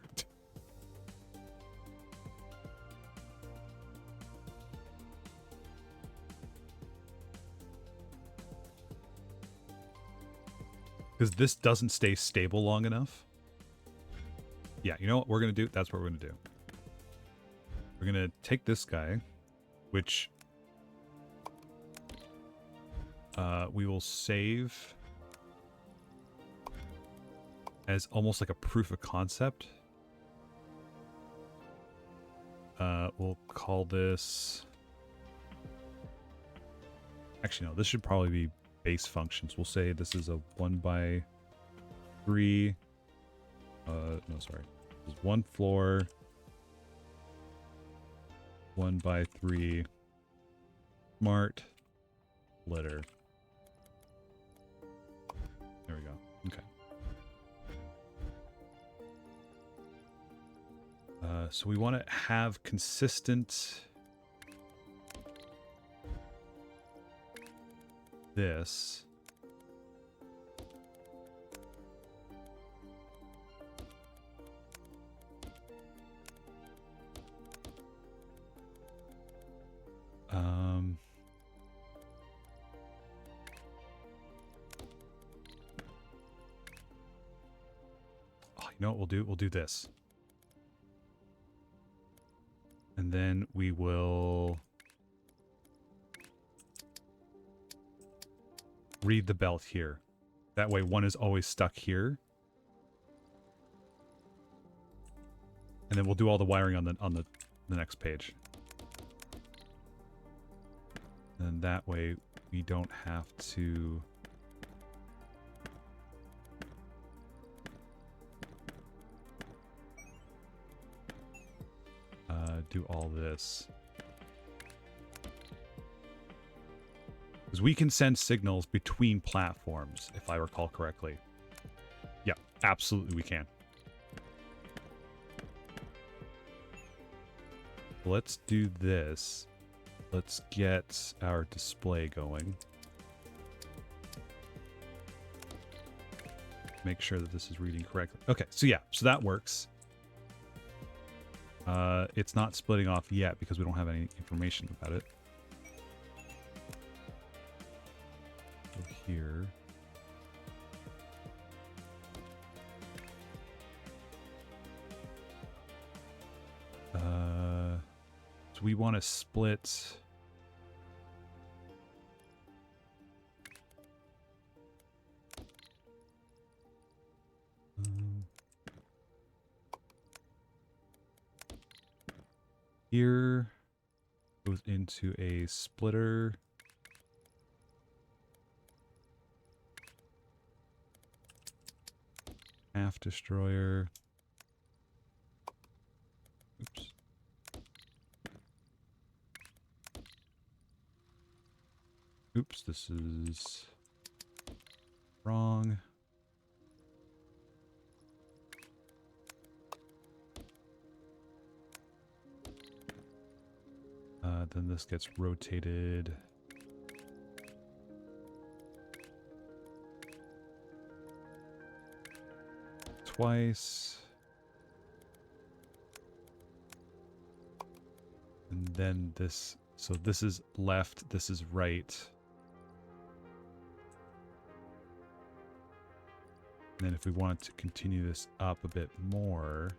Because this doesn't stay stable long enough. Yeah, you know what we're going to do? That's what we're going to do. We're going to take this guy, which we will save as almost like a proof of concept. We'll call this... Actually, no, this should probably be base functions. We'll say this is a 1x3. No, sorry. This is one floor. 1x3 Smart splitter. There we go. Okay. So we want to have consistent this. You know what we'll do? We'll do this. And then we will read the belt here. That way one is always stuck here. And then we'll do all the wiring on the next page. And that way we don't have to do all this. Because we can send signals between platforms, if I recall correctly. Yeah, absolutely we can. Let's do this. Let's get our display going. Make sure that this is reading correctly. Okay, so yeah, so that works. It's not splitting off yet because we don't have any information about it. Go here. So we want to split. Here goes into a splitter. Half destroyer. Oops. Oops, this is wrong. Then this gets rotated twice. And then this, so this is left, this is right. And then if we wanted to continue this up a bit more,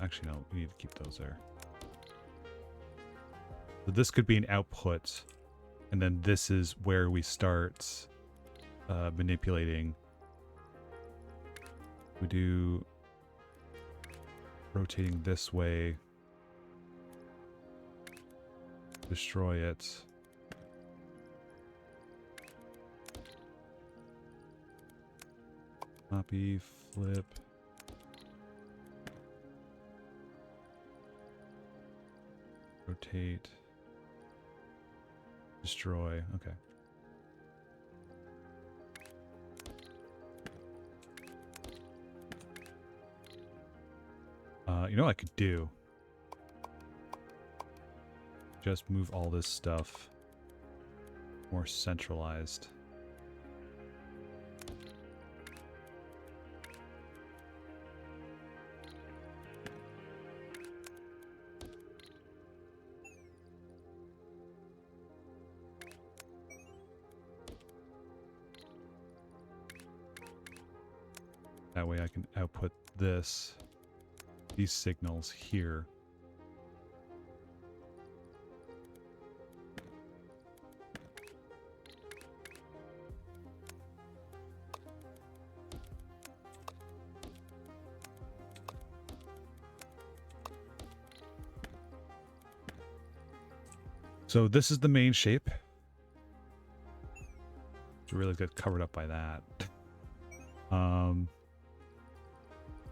actually, no, we need to keep those there. So this could be an output, and then this is where we start manipulating. We do rotating this way, destroy it. Copy, flip. Rotate. Destroy. Okay. You know what I could do? Just move all this stuff more centralized. That way I can output these signals here. So this is the main shape. to really get covered up by that.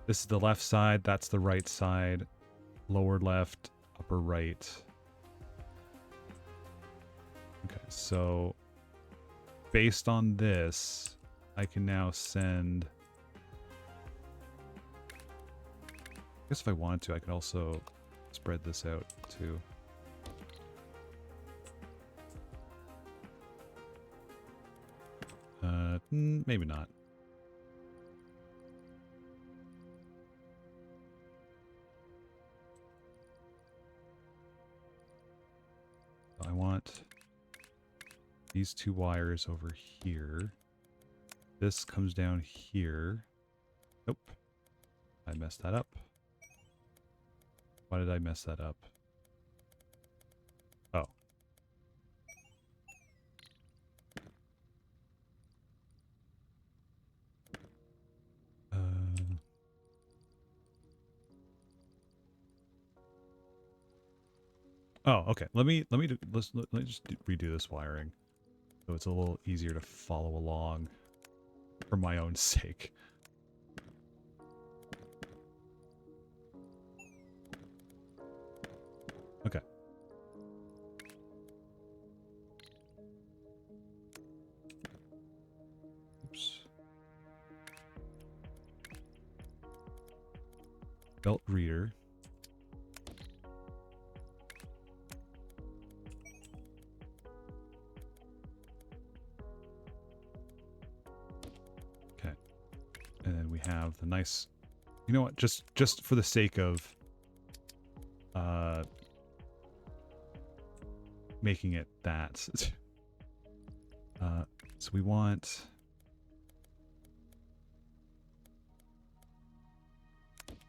This is the left side, that's the right side, lower left, upper right. Okay, so based on this, I can now send... I guess if I wanted to, I could also spread this out too. Maybe not. I want these two wires over here. This comes down here. Nope. I messed that up. Why did I mess that up? Oh. Oh, okay. Let me just redo this wiring so it's a little easier to follow along for my own sake. Okay. Oops. Belt reader. Okay. And then we have the nice, you know what, just for the sake of making it that. So we want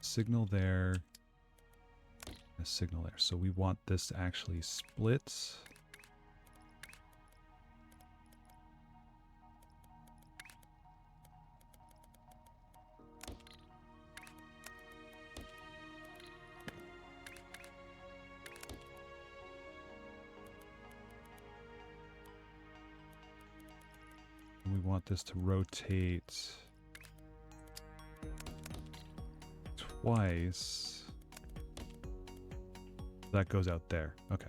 signal there, a signal there. So we want this to actually split. And we want this to rotate twice. That goes out there. Okay.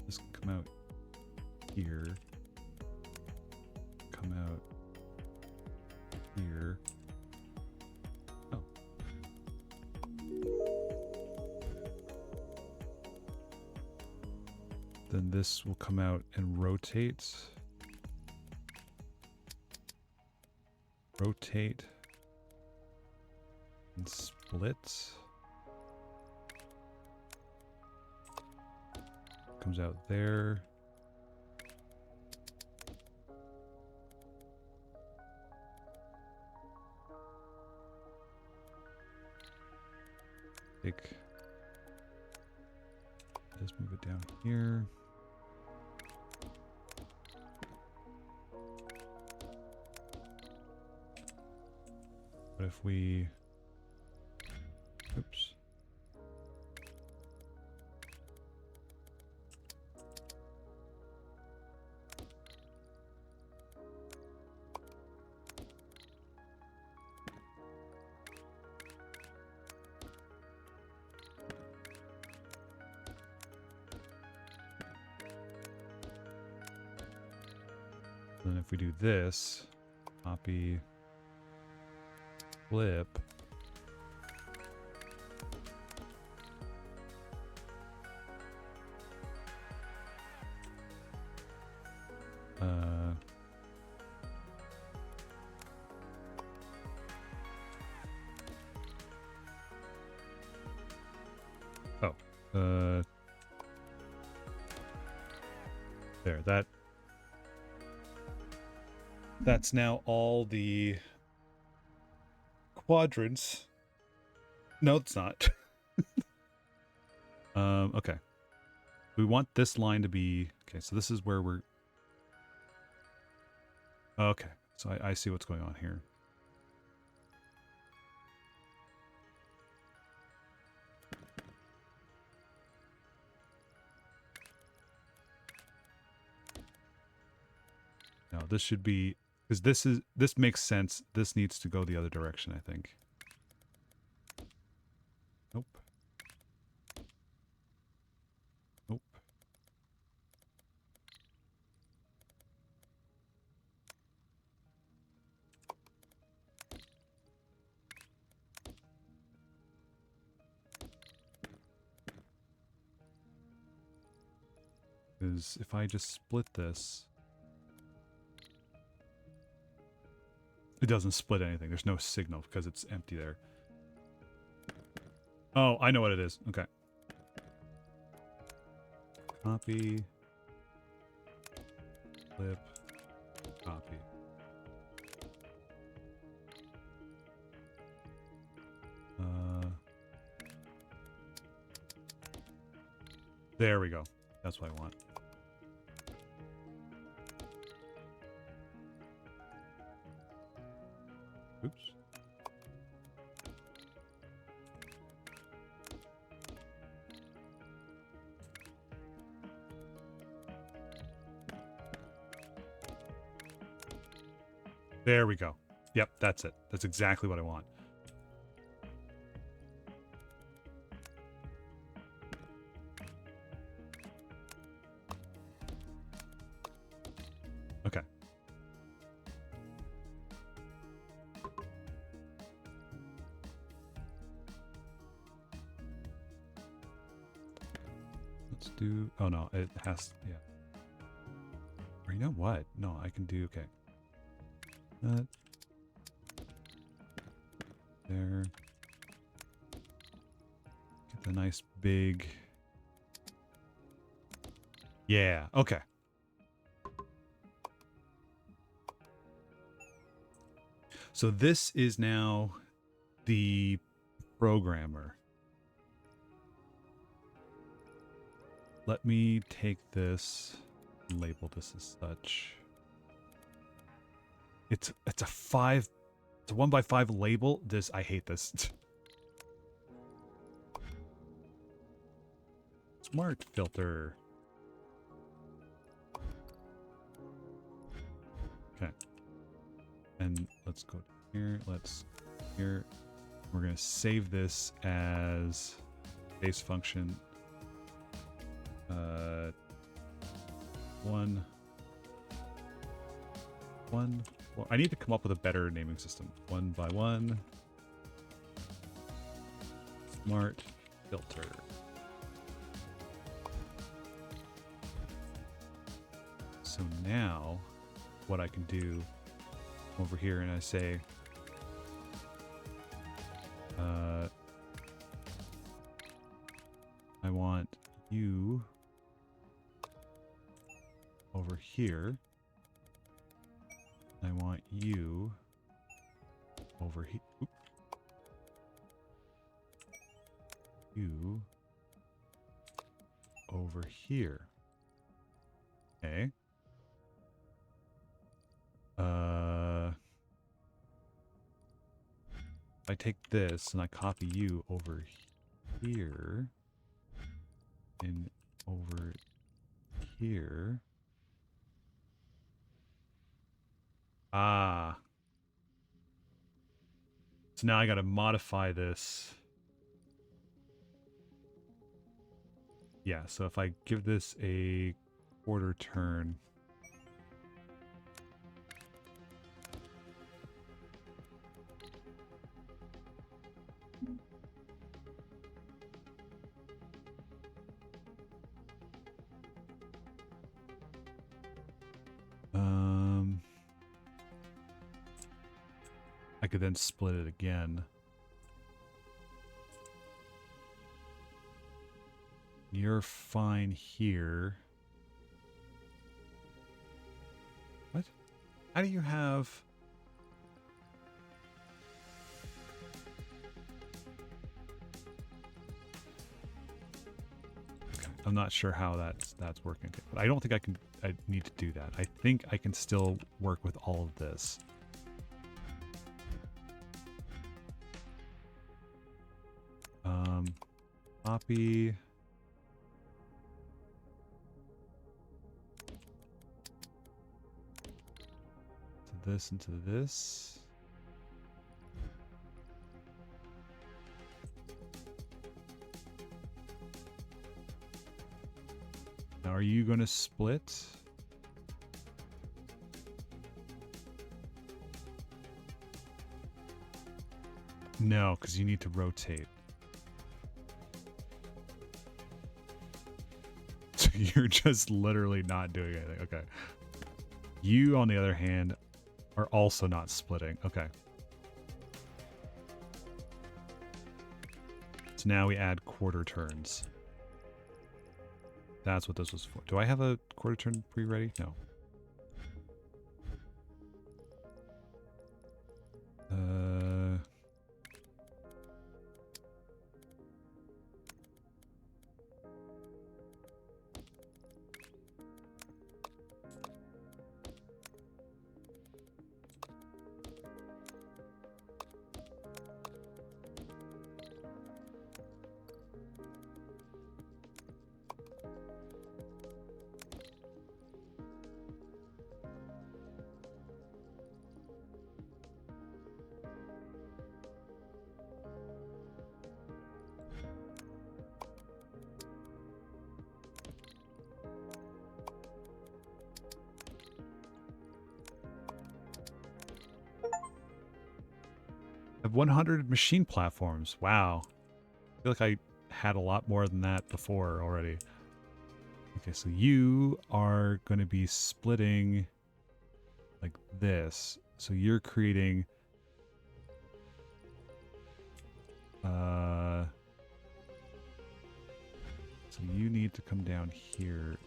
This can come out here. Come out here. Oh. Then this will come out and rotate. Rotate. And split. Comes out there. Let's move it down here. But if we... Oops. Then if we do this, copy, flip, there, that's now all the quadrants. No, it's not. Okay. We want this line to be... Okay, so this is where we're... Okay, so I see what's going on here. No, this should be, because this makes sense. This needs to go the other direction, I think. Nope. Nope. Because if I just split this, it doesn't split anything. There's no signal because it's empty there. Oh, I know what it is. Okay. Copy. Flip. Copy. There we go. That's what I want. Oops. There we go. Yep, that's it. That's exactly what I want. Okay. Let's do... Oh, no. It has... Yeah. Or you know what? No, I can do... Okay. That. There. Get the nice big... Yeah. Okay. So this is now the programmer. Let me take this and label this as such. It's a 1x5 label. This, I hate this. Smart filter. Okay. And let's go here. Let's here. We're going to save this as base function. One. Well, I need to come up with a better naming system. 1x1. Smart filter. So now, what I can do over here, and I say, I want you over here. I want you over here. You over here. Okay. If I take this and I copy you over here and over here. Ah. So now I got to modify this. Yeah, so if I give this a quarter turn. I could then split it again. You're fine here. What? How do you have... Okay, I'm not sure how that's working. But I don't think I need to do that. I think I can still work with all of this. Copy. this into this. Now, are you going to split? No, because you need to rotate. So you're just literally not doing anything. Okay. You, on the other hand, are also not splitting. Okay. So now we add quarter turns. That's what this was for. Do I have a quarter turn pre-ready? No. I have 100 machine platforms. Wow. I feel like I had a lot more than that before already. Okay, so you are going to be splitting like this. So you're creating so you need to come down here.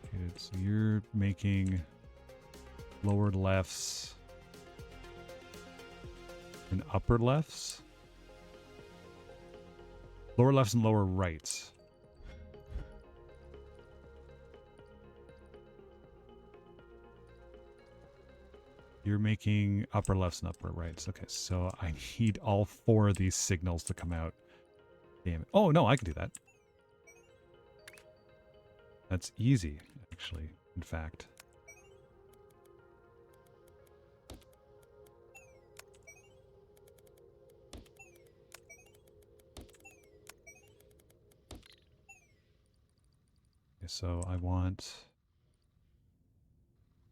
Okay, so you're making lower lefts and upper lefts. Lower lefts and lower rights. You're making upper lefts and upper rights. Okay, so I need all 4 of these signals to come out. Damn it. Oh, no, I can do that. That's easy, actually, in fact. Okay, so I want...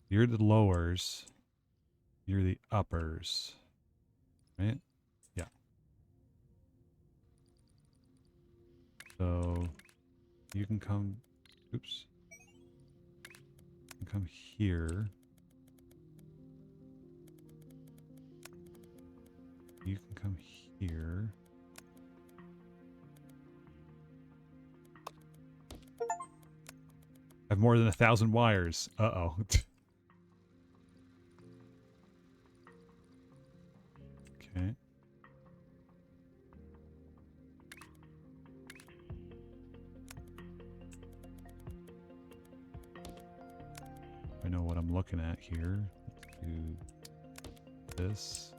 You're the lowers. You're the uppers. Right? Yeah. So you can come... Oops. You can come here. You can come here. I have more than 1,000 wires. Uh-oh. Okay. I know what I'm looking at here. Let's do this.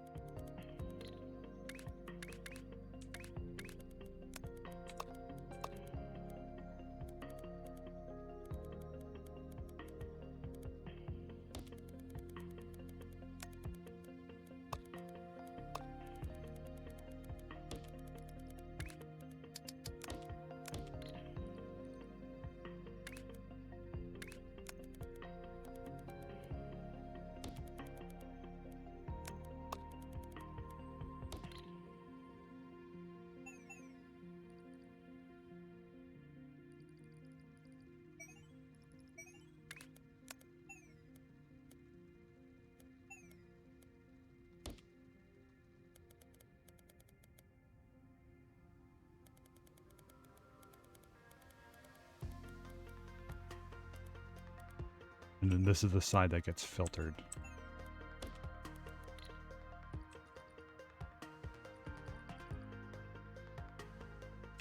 And then this is the side that gets filtered.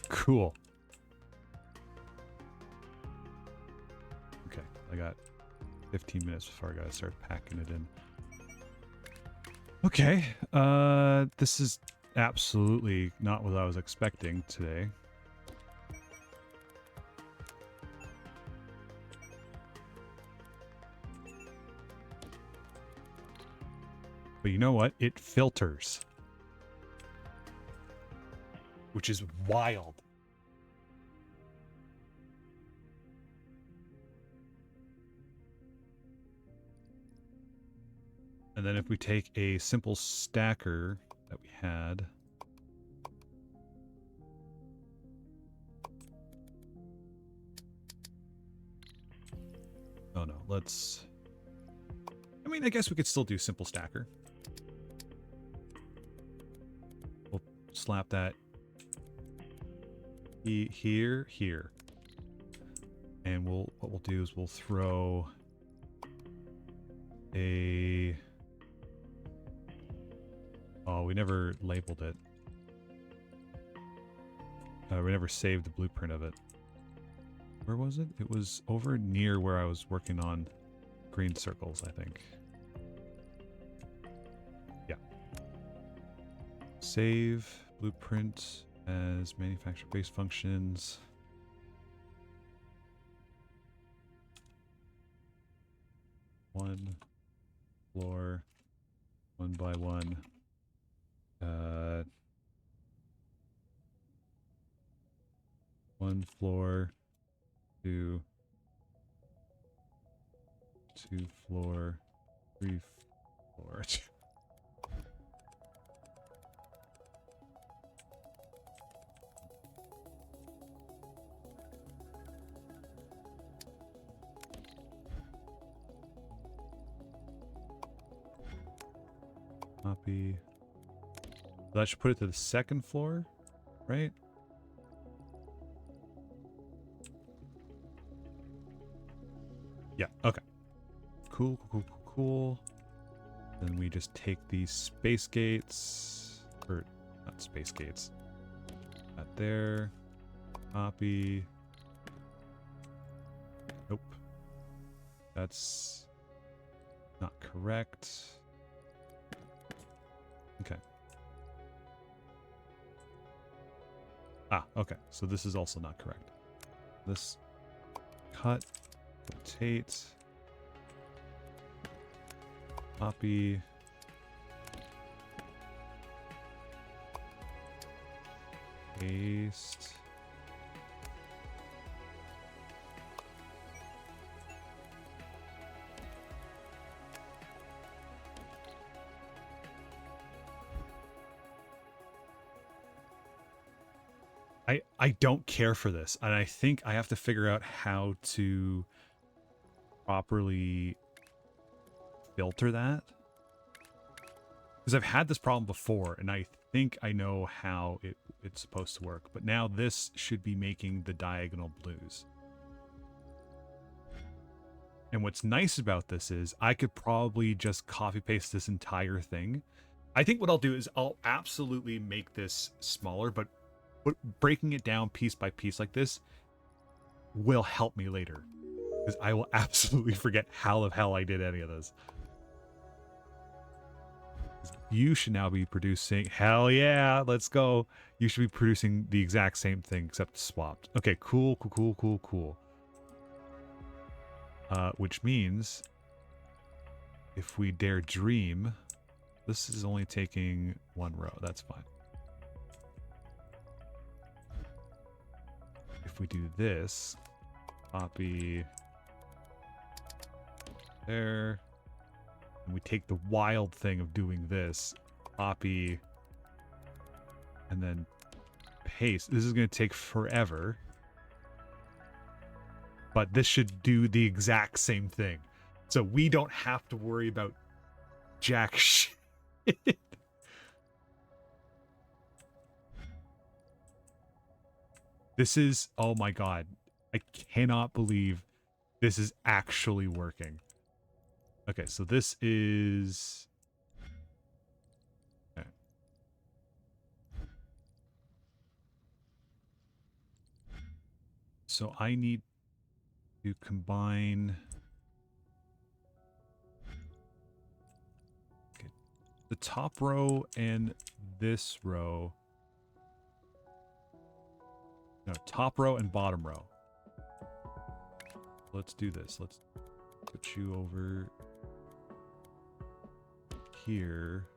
Cool. Okay, I got 15 minutes before I gotta start packing it in. Okay, this is absolutely not what I was expecting today. But you know what? It filters. Which is wild. And then if we take a simple stacker that we had... Oh no, let's... I mean, I guess we could still do simple stacker. We'll slap that here. And what we'll do is we'll throw a... Oh, we never labeled it. We never saved the blueprint of it. Where was it? It was over near where I was working on green circles, I think. Yeah. Save blueprint as manufacturer-based functions. One floor, 1 by 1. One floor, two floor, 3 floor. Copy. That should put it to the second floor, right? Yeah, okay. Cool. Then we just take these space gates, or not space gates. That there. Copy. Nope. That's not correct. Okay. Ah, okay. So this is also not correct. This cut, rotate, copy, paste. I don't care for this, and I think I have to figure out how to properly filter that, because I've had this problem before, and I think I know how it's supposed to work, but now this should be making the diagonal blues. And what's nice about this is I could probably just copy paste this entire thing. I think what I'll do is I'll absolutely make this smaller, but breaking it down piece by piece like this will help me later, because I will absolutely forget how the hell I did any of this. You should now be producing... Hell yeah, let's go. You should be producing the exact same thing except swapped. Okay, cool. Which means if we dare dream, this is only taking 1 row. That's fine. If we do this, copy there, and we take the wild thing of doing this, copy, and then paste. This is going to take forever, but this should do the exact same thing. So we don't have to worry about jack shit. This is, oh my god, I cannot believe this is actually working. Okay, so this is... Okay. So I need to combine... Okay, the top row and this row. No, top row and bottom row. Let's do this. Let's put you over here.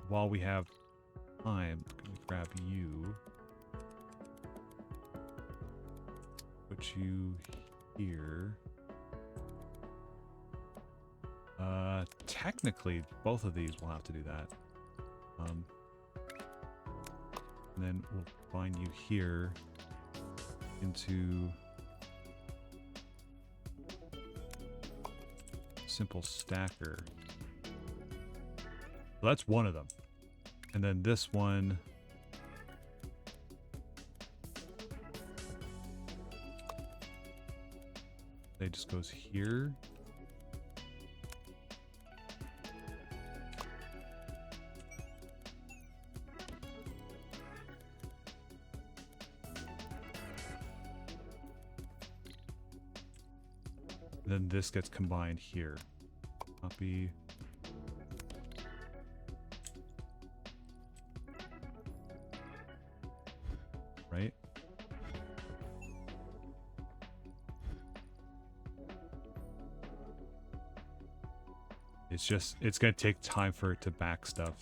While we have time, I'm gonna grab you. Put you here. Technically, both of these will have to do that. And then we'll find you here into simple stacker. So that's one of them. And then this one, it just goes here. Then this gets combined here. Copy. Right? It's just, it's going to take time for it to back stuff.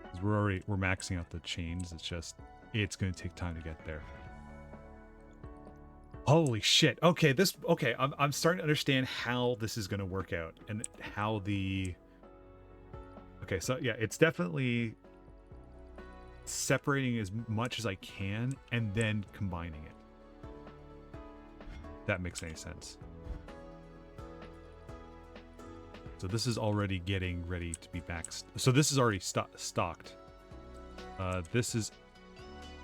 'Cause we're maxing out the chains. It's just, it's going to take time to get there. Holy shit. Okay, I'm starting to understand how this is going to work out and how the... Okay, so yeah, it's definitely separating as much as I can and then combining it. If that makes any sense. So this is already getting ready to be back. So this is already stocked. This is...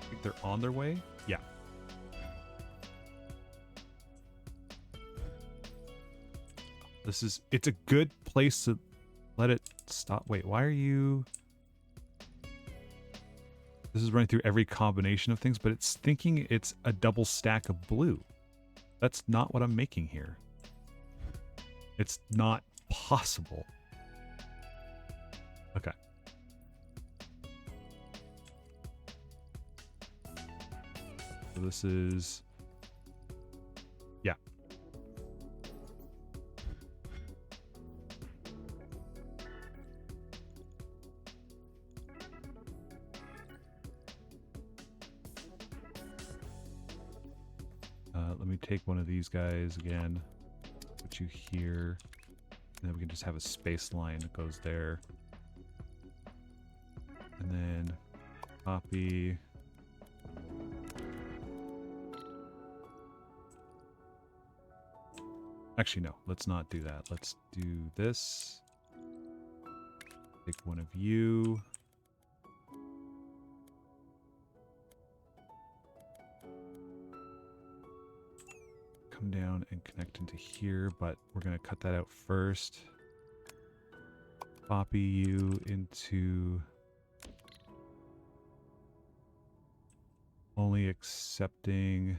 I think they're on their way? Yeah. This is, it's a good place to let it stop. Wait, why are you... This is running through every combination of things, but it's thinking it's a double stack of blue. That's not what I'm making here. It's not possible. Okay. So this is... Yeah. Let me take one of these guys again, put you here, and then we can just have a space line that goes there. And then copy. Actually, no, let's not do that. Let's do this. Take one of you. Come down and connect into here, but we're going to cut that out first. Copy you into only accepting.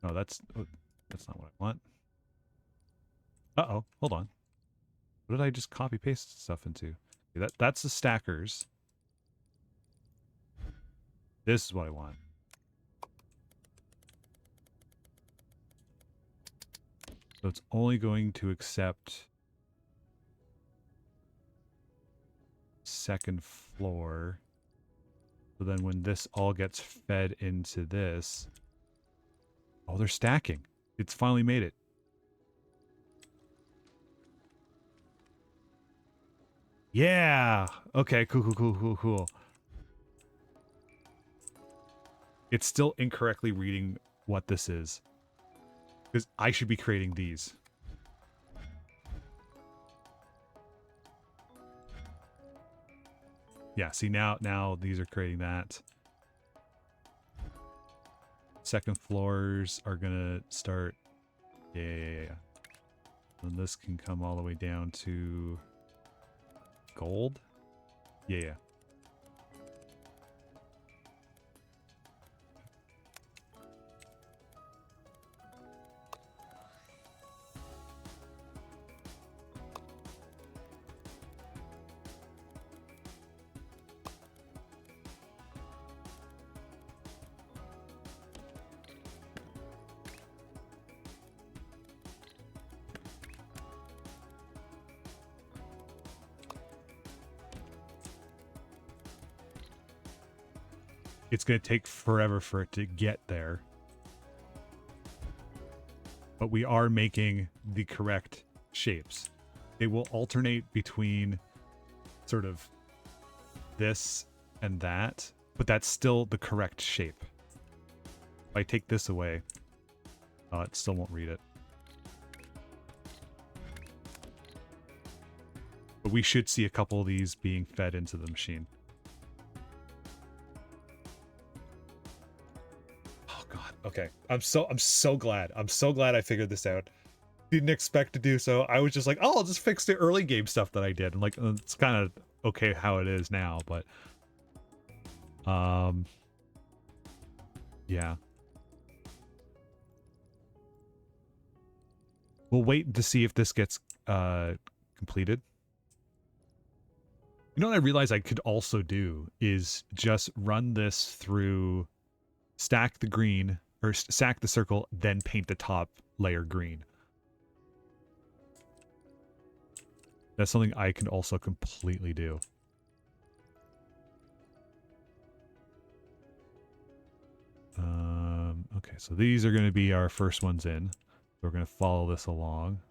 No, that's not what I want. Uh-oh, hold on. What did I just copy paste stuff into? Okay, that's the stackers. This is what I want. So it's only going to accept second floor. So then when this all gets fed into this... Oh, they're stacking. It's finally made it. Yeah! Okay, cool. It's still incorrectly reading what this is. Because I should be creating these. Yeah, see now these are creating that. Second floors are gonna start. Yeah. And this can come all the way down to gold. Yeah. it's going to take forever for it to get there. But we are making the correct shapes. They will alternate between sort of this and that, but that's still the correct shape. If I take this away, it still won't read it. But we should see a couple of these being fed into the machine. Oh god. Okay. I'm so glad. I'm so glad I figured this out. Didn't expect to do so. I was just like, oh, I'll just fix the early game stuff that I did. And like, it's kind of okay how it is now, but yeah. We'll wait to see if this gets completed. You know what I realized I could also do is just run this through, stack the green, or stack the circle, then paint the top layer green. That's something I can also completely do. Okay, so these are going to be our first ones in. We're going to follow this along.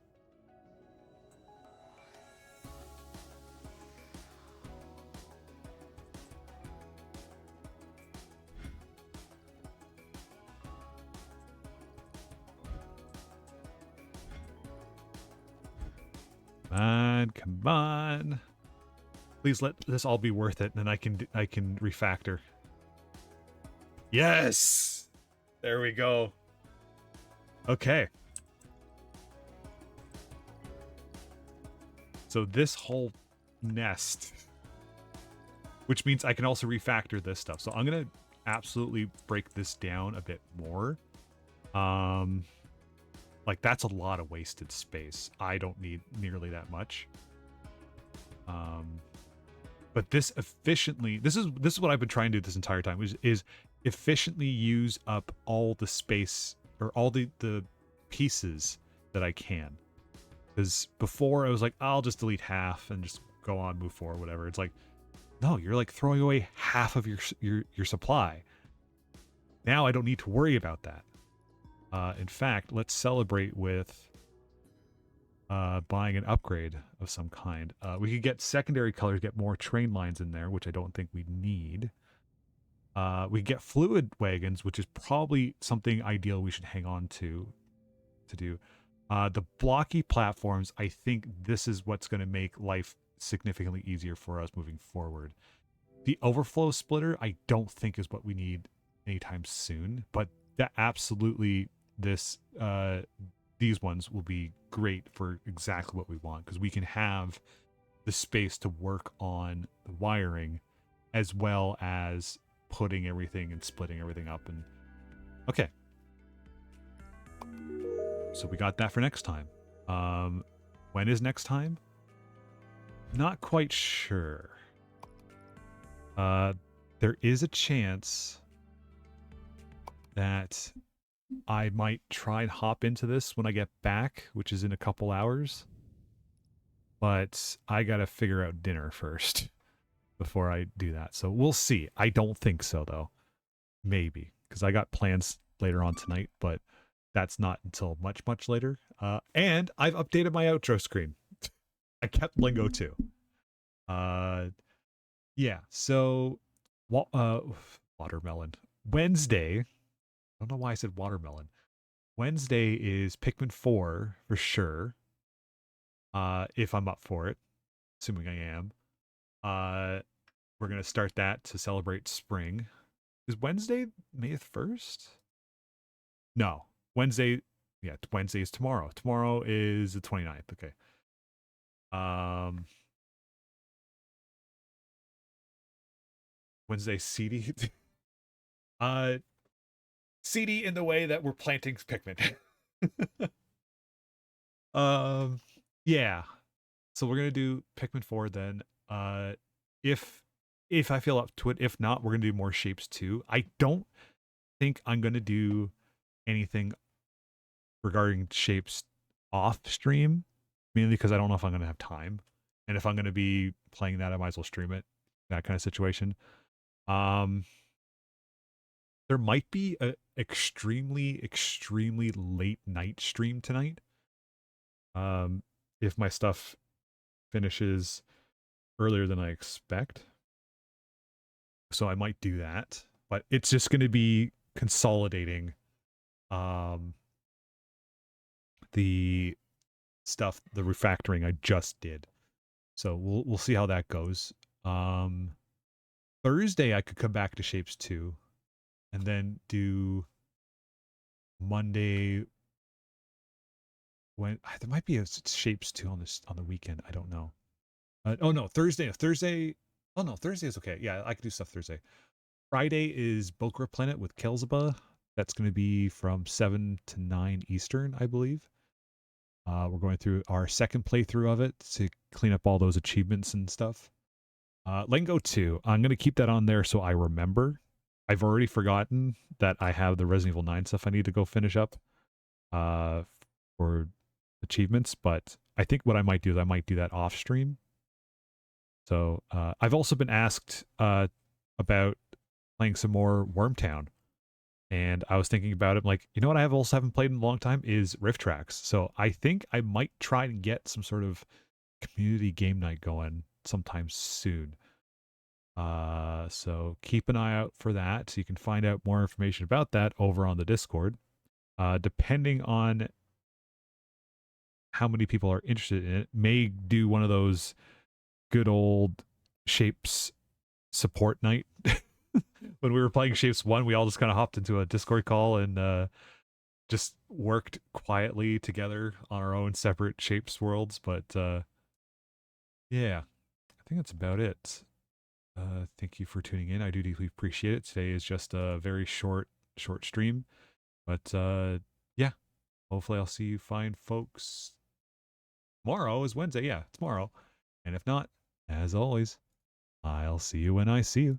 Come on. Please let this all be worth it, and then I can refactor. Yes! There we go. Okay. So this whole nest, which means I can also refactor this stuff. So I'm going to absolutely break this down a bit more. Like that's a lot of wasted space. I don't need nearly that much. But this efficiently, this is what I've been trying to do this entire time, is efficiently use up all the space or all the pieces that I can. Because before I was like, I'll just delete half and just go on, move forward, whatever. It's like, no, you're like throwing away half of your supply. Now I don't need to worry about that. In fact, let's celebrate with buying an upgrade of some kind. We could get secondary colors, get more train lines in there, which I don't think we need. We get fluid wagons, which is probably something ideal we should hang on to do. The blocky platforms, I think this is what's going to make life significantly easier for us moving forward. The overflow splitter, I don't think is what we need anytime soon, but that absolutely these ones will be great for exactly what we want, because we can have the space to work on the wiring as well as putting everything and splitting everything up. And okay, so we got that for next time. When is next time? Not quite sure. There is a chance that I might try and hop into this when I get back, which is in a couple hours. But I gotta figure out dinner first before I do that. So we'll see. I don't think so, though. Maybe, because I got plans later on tonight, but that's not until much, much later. And I've updated my outro screen. I kept Lingo too. Yeah, so watermelon. Wednesday, I don't know why I said watermelon. Wednesday is Pikmin 4 for sure. If I'm up for it, assuming I am. We're going to start that to celebrate spring. Is Wednesday May 1st? No. Wednesday, yeah, Wednesday is tomorrow. Tomorrow is the 29th. Okay. Wednesday CD. CD in the way that we're planting Pikmin. Yeah. So we're gonna do Pikmin 4 then. If I feel up to it. If not, we're gonna do more shapes too. I don't think I'm gonna do anything regarding shapes off stream, mainly because I don't know if I'm gonna have time. And if I'm gonna be playing that, I might as well stream it. That kind of situation. There might be a extremely late night stream tonight. Um, if my stuff finishes earlier than I expect. So I might do that. But it's just gonna be consolidating um the stuff, the refactoring I just did. So we'll see how that goes. Um Thursday I could come back to Shapes 2 and then do Monday when there might be a Shapes 2 on this on the weekend. I don't know. Oh no, Thursday. Oh no, Thursday is okay. Yeah, I could do stuff Thursday. Friday is Boca Planet with Kelzaba. That's going to be from 7 to 9 Eastern, I believe. We're going through our second playthrough of it to clean up all those achievements and stuff. Lengo 2, I'm going to keep that on there so I remember. I've already forgotten that I have the Resident Evil 9 stuff I need to go finish up uh, for achievements, but I think what I might do is I might do that off stream. So I've also been asked about playing some more Wormtown. And I was thinking about it, like, you know what I also haven't played in a long time is Rift Tracks. So I think I might try and get some sort of community game night going sometime soon. So keep an eye out for that. So you can find out more information about that over on the Discord. Depending on how many people are interested in it, may do one of those good old Shapes support night. When we were playing Shapes 1, we all just kind of hopped into a Discord call and just worked quietly together on our own separate Shapes worlds. But yeah, I think that's about it. Thank you for tuning in. I do deeply appreciate it. Today is just a very short stream. But yeah, hopefully I'll see you fine folks. Tomorrow is Wednesday. Yeah, tomorrow. And if not, as always, I'll see you when I see you.